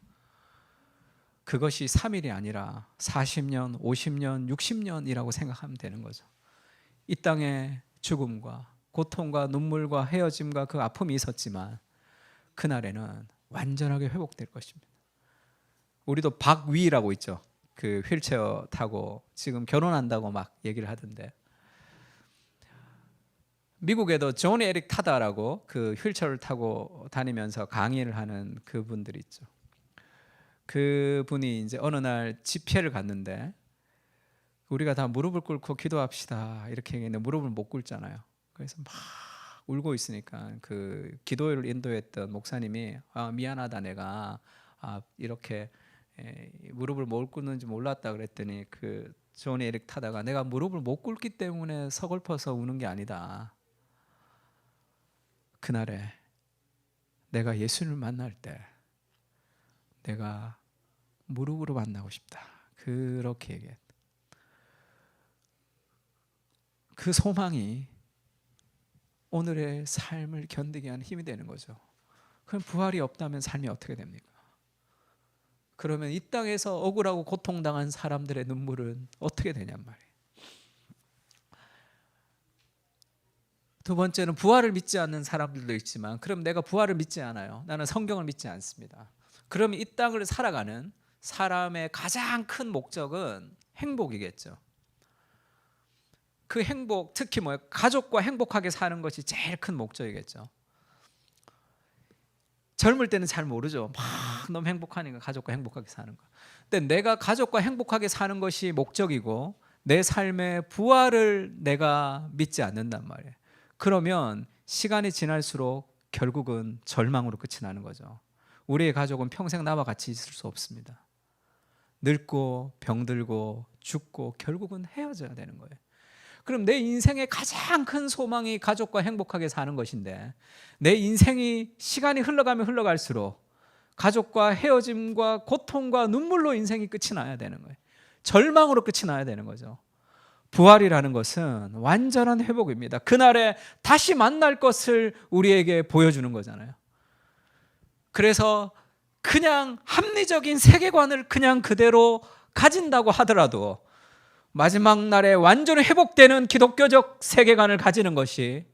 그것이 3일이 아니라 40년, 50년, 60년이라고 생각하면 되는 거죠. 이 땅에 죽음과 고통과 눈물과 헤어짐과 그 아픔이 있었지만 그날에는 완전하게 회복될 것입니다. 우리도 박위라고 있죠. 그 휠체어 타고 지금 결혼한다고 막 얘기를 하던데, 미국에도 존 에릭 타다라고 그 휠체어를 타고 다니면서 강의를 하는 그분들이 있죠. 그분이 이제 어느 날 집회를 갔는데 우리가 다 무릎을 꿇고 기도합시다 이렇게 얘기했는데 무릎을 못 꿇잖아요. 그래서 막 울고 있으니까 그 기도를 인도했던 목사님이 미안하다 내가 이렇게 무릎을 못 꿇는지 몰랐다 그랬더니 그 존 에릭 타다가 내가 무릎을 못 꿇기 때문에 서글퍼서 우는 게 아니다. 그날에 내가 예수님을 만날 때 내가 무릎으로 만나고 싶다. 그렇게 얘기했다. 그 소망이 오늘의 삶을 견디게 하는 힘이 되는 거죠. 그럼 부활이 없다면 삶이 어떻게 됩니까? 그러면 이 땅에서 억울하고 고통당한 사람들의 눈물은 어떻게 되냔 말이에요. 두 번째는 부활을 믿지 않는 사람들도 있지만 그럼 내가 부활을 믿지 않아요. 나는 성경을 믿지 않습니다. 그럼 이 땅을 살아가는 사람의 가장 큰 목적은 행복이겠죠. 그 행복, 특히 뭐예요? 가족과 행복하게 사는 것이 제일 큰 목적이겠죠. 젊을 때는 잘 모르죠. 막 너무 행복하니까 가족과 행복하게 사는 거. 근데 내가 가족과 행복하게 사는 것이 목적이고 내 삶의 부활을 내가 믿지 않는단 말이에요. 그러면 시간이 지날수록 결국은 절망으로 끝이 나는 거죠. 우리의 가족은 평생 나와 같이 있을 수 없습니다. 늙고 병들고 죽고 결국은 헤어져야 되는 거예요. 그럼 내 인생의 가장 큰 소망이 가족과 행복하게 사는 것인데 내 인생이 시간이 흘러가면 흘러갈수록 가족과 헤어짐과 고통과 눈물로 인생이 끝이 나야 되는 거예요. 절망으로 끝이 나야 되는 거죠. 부활이라는 것은 완전한 회복입니다. 그날에 다시 만날 것을 우리에게 보여주는 거잖아요. 그래서 그냥 합리적인 세계관을 그냥 그대로 가진다고 하더라도 마지막 날에 완전히 회복되는 기독교적 세계관을 가지는 것이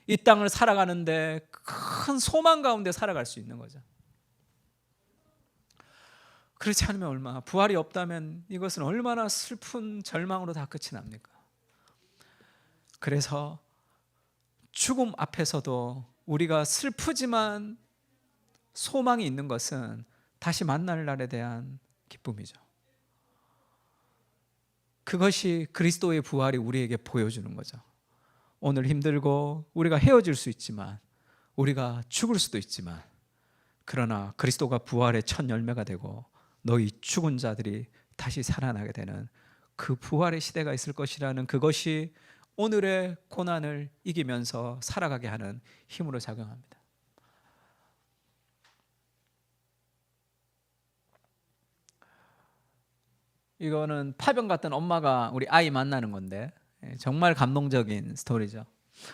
이 땅을 살아가는데 큰 소망 가운데 살아갈 수 있는 거죠. 그렇지 않으면 얼마나, 부활이 없다면 이것은 얼마나 슬픈 절망으로 다 끝이 납니까? 그래서 죽음 앞에서도 우리가 슬프지만 소망이 있는 것은 다시 만날 날에 대한 기쁨이죠. 그것이 그리스도의 부활이 우리에게 보여주는 거죠. 오늘 힘들고 우리가 헤어질 수 있지만, 우리가 죽을 수도 있지만, 그러나 그리스도가 부활의 첫 열매가 되고 너희 죽은 자들이 다시 살아나게 되는 그 부활의 시대가 있을 것이라는 그것이 오늘의 고난을 이기면서 살아가게 하는 힘으로 작용합니다. 이거는 파병 갔던 엄마가 우리 아이 만나는 건데 정말 감동적인 스토리죠.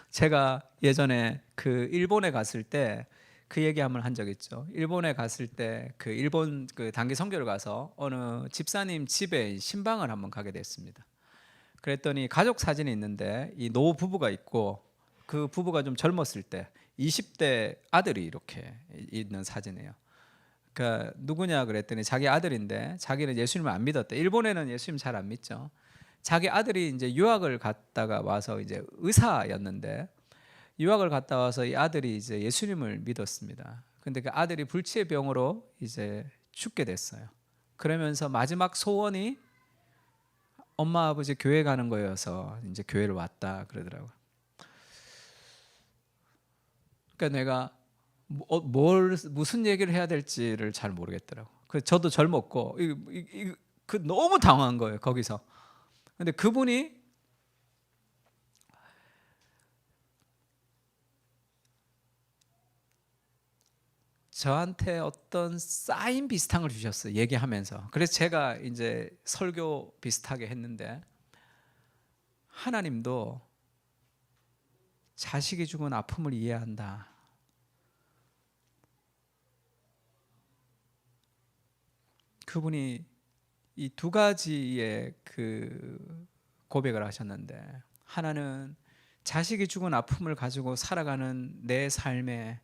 제가 예전에 그 일본에 갔을 때 그 얘기 한번 한 적 있죠. 일본에 갔을 때 그 일본 그 단기 선교를 가서 어느 집사님 집에 신방을 한번 가게 됐습니다. 그랬더니 가족 사진이 있는데 이 노 부부가 있고, 그 부부가 좀 젊었을 때 20대 아들이 이렇게 있는 사진이에요. 그러니까 누구냐 그랬더니 자기 아들인데, 자기는 예수님을 안 믿었대. 일본에는 예수님 잘 안 믿죠. 자기 아들이 이제 유학을 갔다가 와서 이제 의사였는데, 유학을 갔다 와서 이 아들이 이제 예수님을 믿었습니다. 근데 그 아들이 불치병으로 이제 죽게 됐어요. 그러면서 마지막 소원이 엄마 아버지 교회 가는 거여서 이제 교회를 왔다 그러더라고요. 그러니까 내가 무슨 얘기를 해야 될지를 잘 모르겠더라고. 그래서 저도 젊었고 그 너무 당황한 거예요 거기서. 근데 그분이 저한테 어떤 사인 비슷한 걸 주셨어요, 얘기하면서. 그래서 제가 이제 설교 비슷하게 했는데, 하나님도 자식이 죽은 아픔을 이해한다. 그분이 이 두 가지의 그 고백을 하셨는데, 하나는 자식이 죽은 아픔을 가지고 살아가는 내 삶에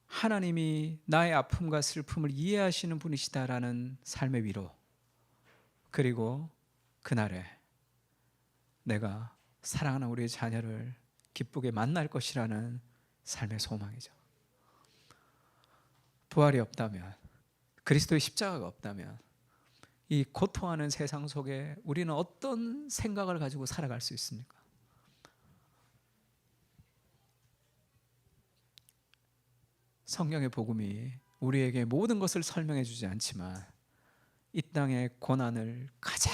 하나님이 나의 아픔과 슬픔을 이해하시는 분이시다라는 삶의 위로, 그리고 그날에 내가 사랑하는 우리의 자녀를 기쁘게 만날 것이라는 삶의 소망이죠. 부활이 없다면, 그리스도의 십자가가 없다면 이 고통하는 세상 속에 우리는 어떤 생각을 가지고 살아갈 수 있습니까? 성경의 복음이 우리에게 모든 것을 설명해 주지 않지만, 이 땅의 고난을 가장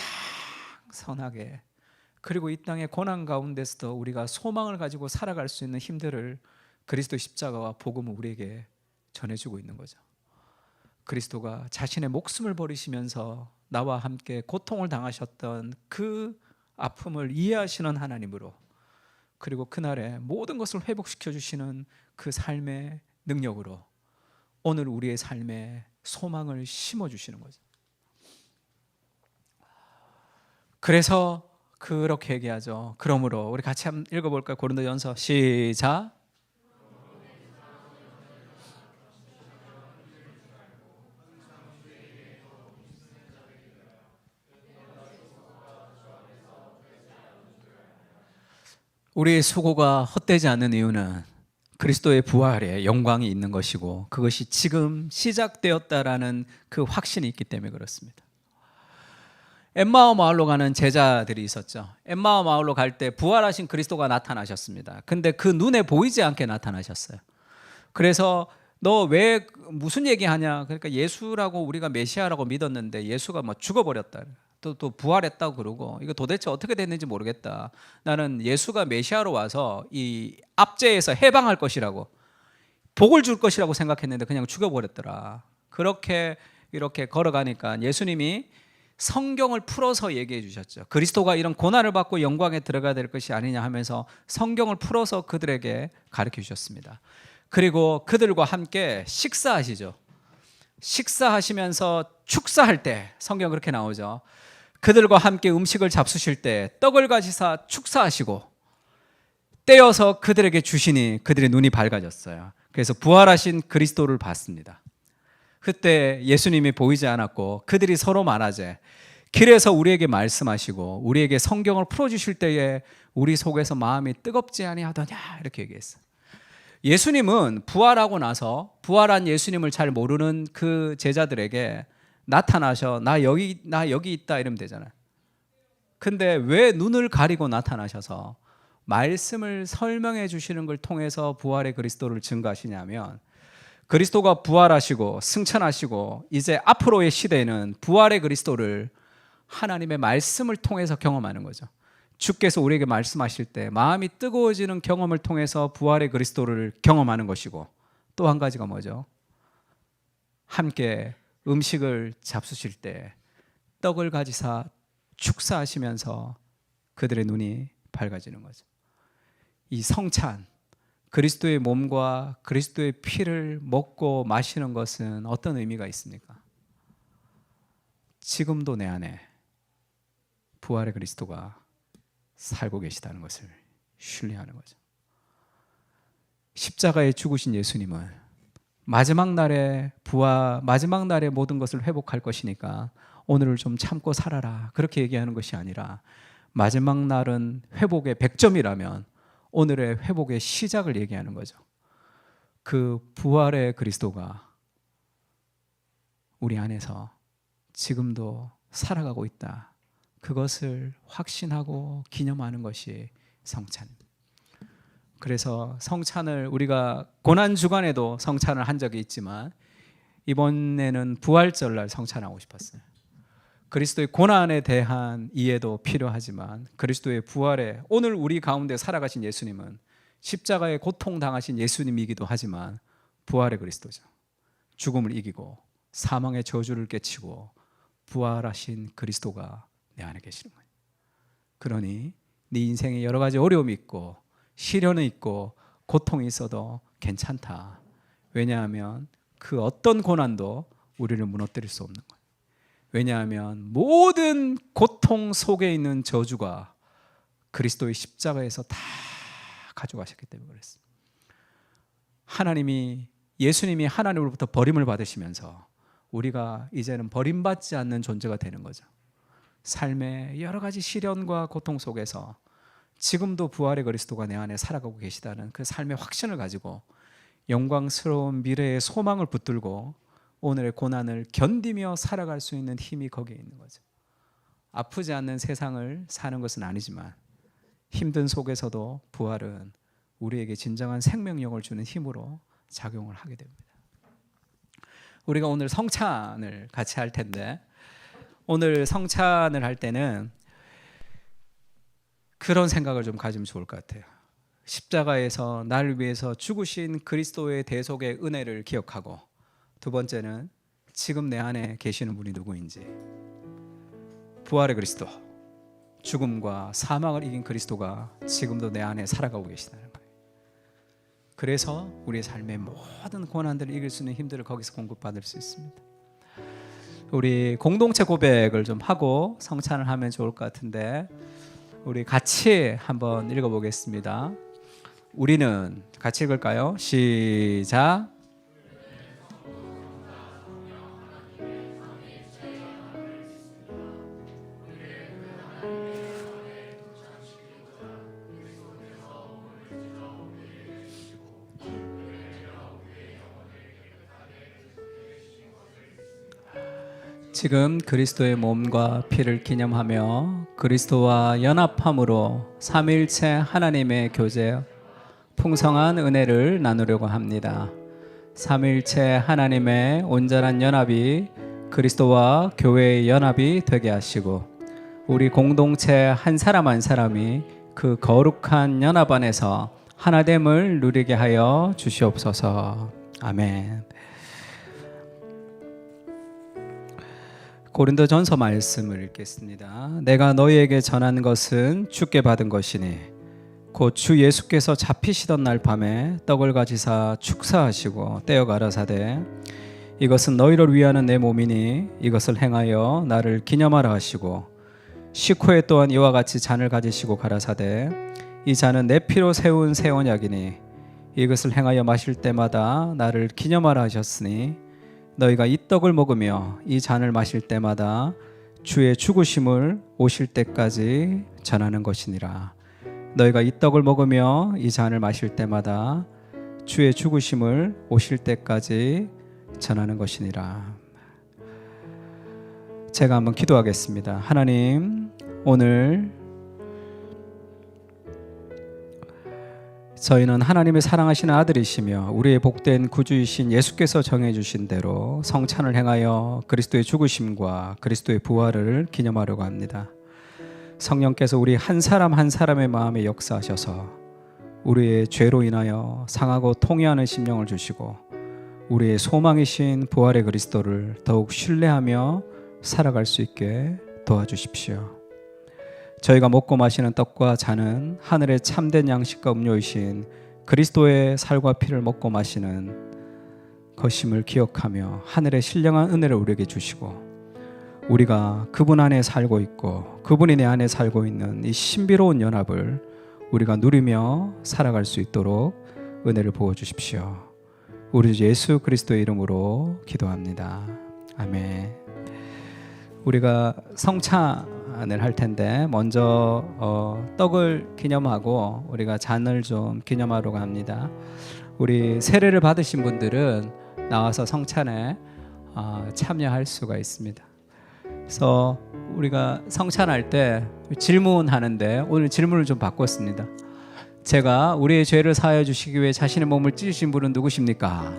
선하게, 그리고 이 땅의 고난 가운데서도 우리가 소망을 가지고 살아갈 수 있는 힘들을 그리스도 십자가와 복음은 우리에게 전해주고 있는 거죠. 그리스도가 자신의 목숨을 버리시면서 나와 함께 고통을 당하셨던 그 아픔을 이해하시는 하나님으로, 그리고 그날에 모든 것을 회복시켜 주시는 그 삶의 능력으로 오늘 우리의 삶에 소망을 심어주시는 거죠. 그래서 그렇게 얘기하죠. 그러므로 우리 같이 한번 읽어볼까요? 고린도전서 시작. 우리의 수고가 헛되지 않는 이유는 그리스도의 부활에 영광이 있는 것이고, 그것이 지금 시작되었다라는 그 확신이 있기 때문에 그렇습니다. 엠마오 마을로 가는 제자들이 있었죠. 엠마오 마을로 갈 때 부활하신 그리스도가 나타나셨습니다. 근데 그 눈에 보이지 않게 나타나셨어요. 그래서 너 왜 무슨 얘기하냐? 그러니까 예수라고 우리가 메시아라고 믿었는데 예수가 뭐 죽어버렸다. 또 부활했다고 그러고, 이거 도대체 어떻게 됐는지 모르겠다. 나는 예수가 메시아로 와서 이 압제에서 해방할 것이라고, 복을 줄 것이라고 생각했는데 그냥 죽여버렸더라. 그렇게 이렇게 걸어가니까 예수님이 성경을 풀어서 얘기해 주셨죠. 그리스도가 이런 고난을 받고 영광에 들어가야 될 것이 아니냐 하면서 성경을 풀어서 그들에게 가르쳐 주셨습니다. 그리고 그들과 함께 식사하시죠. 식사하시면서 축사할 때 성경 그렇게 나오죠. 그들과 함께 음식을 잡수실 때 떡을 가지사 축사하시고, 떼어서 그들에게 주시니 그들의 눈이 밝아졌어요. 그래서 부활하신 그리스도를 봤습니다. 그때 예수님이 보이지 않았고 그들이 서로 말하재 길에서 우리에게 말씀하시고 우리에게 성경을 풀어주실 때에 우리 속에서 마음이 뜨겁지 아니하더냐 이렇게 얘기했어요. 예수님은 부활하고 나서 부활한 예수님을 잘 모르는 그 제자들에게 나타나셔 나 여기 있다 이러면 되잖아요. 근데 왜 눈을 가리고 나타나셔서 말씀을 설명해 주시는 걸 통해서 부활의 그리스도를 증거하시냐면 그리스도가 부활하시고 승천하시고 이제 앞으로의 시대에는 부활의 그리스도를 하나님의 말씀을 통해서 경험하는 거죠. 주께서 우리에게 말씀하실 때 마음이 뜨거워지는 경험을 통해서 부활의 그리스도를 경험하는 것이고 또 한 가지가 뭐죠? 함께 음식을 잡수실 때 떡을 가지사 축사하시면서 그들의 눈이 밝아지는 거죠. 이 성찬, 그리스도의 몸과 그리스도의 피를 먹고 마시는 것은 어떤 의미가 있습니까? 지금도 내 안에 부활의 그리스도가 살고 계시다는 것을 신뢰하는 거죠. 십자가에 죽으신 예수님은 마지막 날에 마지막 날에 모든 것을 회복할 것이니까 오늘을 좀 참고 살아라 그렇게 얘기하는 것이 아니라 마지막 날은 회복의 100점이라면 오늘의 회복의 시작을 얘기하는 거죠. 그 부활의 그리스도가 우리 안에서 지금도 살아가고 있다. 그것을 확신하고 기념하는 것이 성찬입니다. 그래서 성찬을 우리가 고난주간에도 성찬을 한 적이 있지만 이번에는 부활절날 성찬하고 싶었어요. 그리스도의 고난에 대한 이해도 필요하지만 그리스도의 부활에 오늘 우리 가운데 살아가신 예수님은 십자가에 고통당하신 예수님이기도 하지만 부활의 그리스도죠. 죽음을 이기고 사망의 저주를 깨치고 부활하신 그리스도가 내 안에 계시는 거예요. 그러니 네 인생에 여러 가지 어려움이 있고 시련이 있고 고통이 있어도 괜찮다. 왜냐하면 그 어떤 고난도 우리를 무너뜨릴 수 없는 거예요. 왜냐하면 모든 고통 속에 있는 저주가 그리스도의 십자가에서 다 가져가셨기 때문에 그랬습니다. 예수님이 하나님으로부터 버림을 받으시면서 우리가 이제는 버림받지 않는 존재가 되는 거죠. 삶의 여러 가지 시련과 고통 속에서 지금도 부활의 그리스도가 내 안에 살아가고 계시다는 그 삶의 확신을 가지고 영광스러운 미래의 소망을 붙들고 오늘의 고난을 견디며 살아갈 수 있는 힘이 거기에 있는 거죠. 아프지 않는 세상을 사는 것은 아니지만 힘든 속에서도 부활은 우리에게 진정한 생명력을 주는 힘으로 작용을 하게 됩니다. 우리가 오늘 성찬을 같이 할 텐데 오늘 성찬을 할 때는 그런 생각을 좀 가지면 좋을 것 같아요. 십자가에서 나를 위해서 죽으신 그리스도의 대속의 은혜를 기억하고 두 번째는 지금 내 안에 계시는 분이 누구인지 부활의 그리스도 죽음과 사망을 이긴 그리스도가 지금도 내 안에 살아가고 계시다는 거예요. 그래서 우리의 삶의 모든 고난들을 이길 수 있는 힘들을 거기서 공급받을 수 있습니다. 우리 공동체 고백을 좀 하고 성찬을 하면 좋을 것 같은데 우리 같이 한번 읽어보겠습니다. 우리는 같이 읽을까요? 시작. 지금 그리스도의 몸과 피를 기념하며 그리스도와 연합함으로 삼위일체 하나님의 교제 풍성한 은혜를 나누려고 합니다. 삼위일체 하나님의 온전한 연합이 그리스도와 교회의 연합이 되게 하시고 우리 공동체 한 사람 한 사람이 그 거룩한 연합 안에서 하나됨을 누리게 하여 주시옵소서. 아멘. 고린도전서 말씀을 읽겠습니다. 내가 너희에게 전한 것은 주께 받은 것이니 곧 주 예수께서 잡히시던 날 밤에 떡을 가지사 축사하시고 떼어 가라사대 이것은 너희를 위하는 내 몸이니 이것을 행하여 나를 기념하라 하시고 식후에 또한 이와 같이 잔을 가지시고 가라사대 이 잔은 내 피로 세운 새 언약이니 이것을 행하여 마실 때마다 나를 기념하라 하셨으니 너희가 이 떡을 먹으며 이 잔을 마실 때마다 주의 죽으심을 오실 때까지 전하는 것이니라. 너희가 이 떡을 먹으며 이 잔을 마실 때마다 주의 죽으심을 오실 때까지 전하는 것이니라. 제가 한번 기도하겠습니다. 하나님, 오늘 저희는 하나님의 사랑하시는 아들이시며 우리의 복된 구주이신 예수께서 정해주신 대로 성찬을 행하여 그리스도의 죽으심과 그리스도의 부활을 기념하려고 합니다. 성령께서 우리 한 사람 한 사람의 마음에 역사하셔서 우리의 죄로 인하여 상하고 통회하는 심령을 주시고 우리의 소망이신 부활의 그리스도를 더욱 신뢰하며 살아갈 수 있게 도와주십시오. 저희가 먹고 마시는 떡과 잔은 하늘의 참된 양식과 음료이신 그리스도의 살과 피를 먹고 마시는 것임을 기억하며 하늘의 신령한 은혜를 우리에게 주시고 우리가 그분 안에 살고 있고 그분이 내 안에 살고 있는 이 신비로운 연합을 우리가 누리며 살아갈 수 있도록 은혜를 부어주십시오. 우리 주 예수 그리스도의 이름으로 기도합니다. 아멘. 우리가 성찬을 할 텐데 먼저 떡을 기념하고 우리가 잔을 좀 기념하려고 합니다. 우리 세례를 받으신 분들은 나와서 성찬에 참여할 수가 있습니다. 그래서 우리가 성찬할 때 질문하는데 오늘 질문을 좀 바꿨습니다. 제가 우리의 죄를 사하여 주시기 위해 자신의 몸을 찢으신 분은 누구십니까?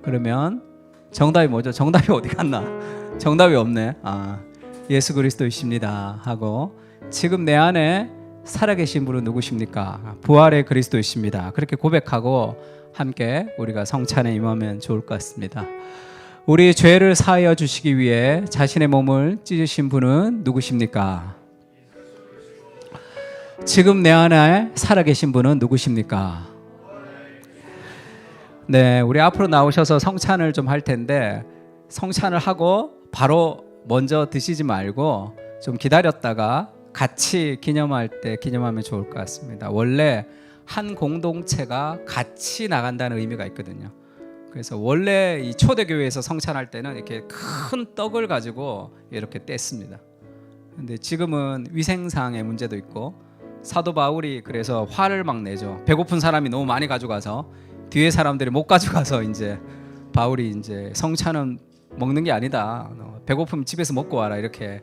그러면 정답이 뭐죠? 정답이 어디 갔나? 정답이 없네. 예수 그리스도이십니다 하고 지금 내 안에 살아계신 분은 누구십니까? 부활의 그리스도이십니다. 그렇게 고백하고 함께 우리가 성찬에 임하면 좋을 것 같습니다. 우리 죄를 사하여 주시기 위해 자신의 몸을 찢으신 분은 누구십니까? 지금 내 안에 살아계신 분은 누구십니까? 네, 우리 앞으로 나오셔서 성찬을 좀 할 텐데 성찬을 하고 바로 먼저 드시지 말고 좀 기다렸다가 같이 기념할 때 기념하면 좋을 것 같습니다. 원래 한 공동체가 같이 나간다는 의미가 있거든요. 그래서 원래 이 초대교회에서 성찬할 때는 이렇게 큰 떡을 가지고 이렇게 뗐습니다. 근데 지금은 위생상의 문제도 있고 사도 바울이 그래서 화를 막 내죠. 배고픈 사람이 너무 많이 가져가서 뒤에 사람들이 못 가져가서 이제 바울이 이제 성찬은 먹는 게 아니다. 배고프면 집에서 먹고 와라 이렇게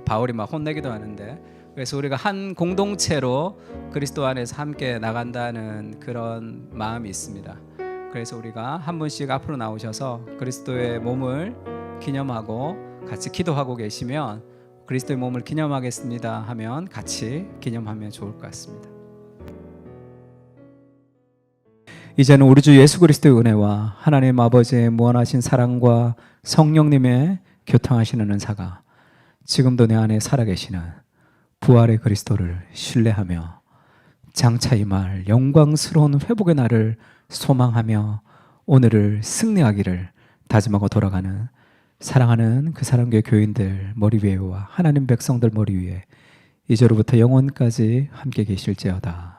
바울이 막 혼내기도 하는데 그래서 우리가 한 공동체로 그리스도 안에서 함께 나간다는 그런 마음이 있습니다. 그래서 우리가 한 분씩 앞으로 나오셔서 그리스도의 몸을 기념하고 같이 기도하고 계시면 그리스도의 몸을 기념하겠습니다 하면 같이 기념하면 좋을 것 같습니다. 이제는 우리 주 예수 그리스도의 은혜와 하나님 아버지의 무한하신 사랑과 성령님의 교통하시는 은사가 지금도 내 안에 살아계시는 부활의 그리스도를 신뢰하며 장차 임할 영광스러운 회복의 날을 소망하며 오늘을 승리하기를 다짐하고 돌아가는 사랑하는 그 사랑교회 교인들 머리 위에와 하나님 백성들 머리 위에 이제로부터 영원까지 함께 계실지어다.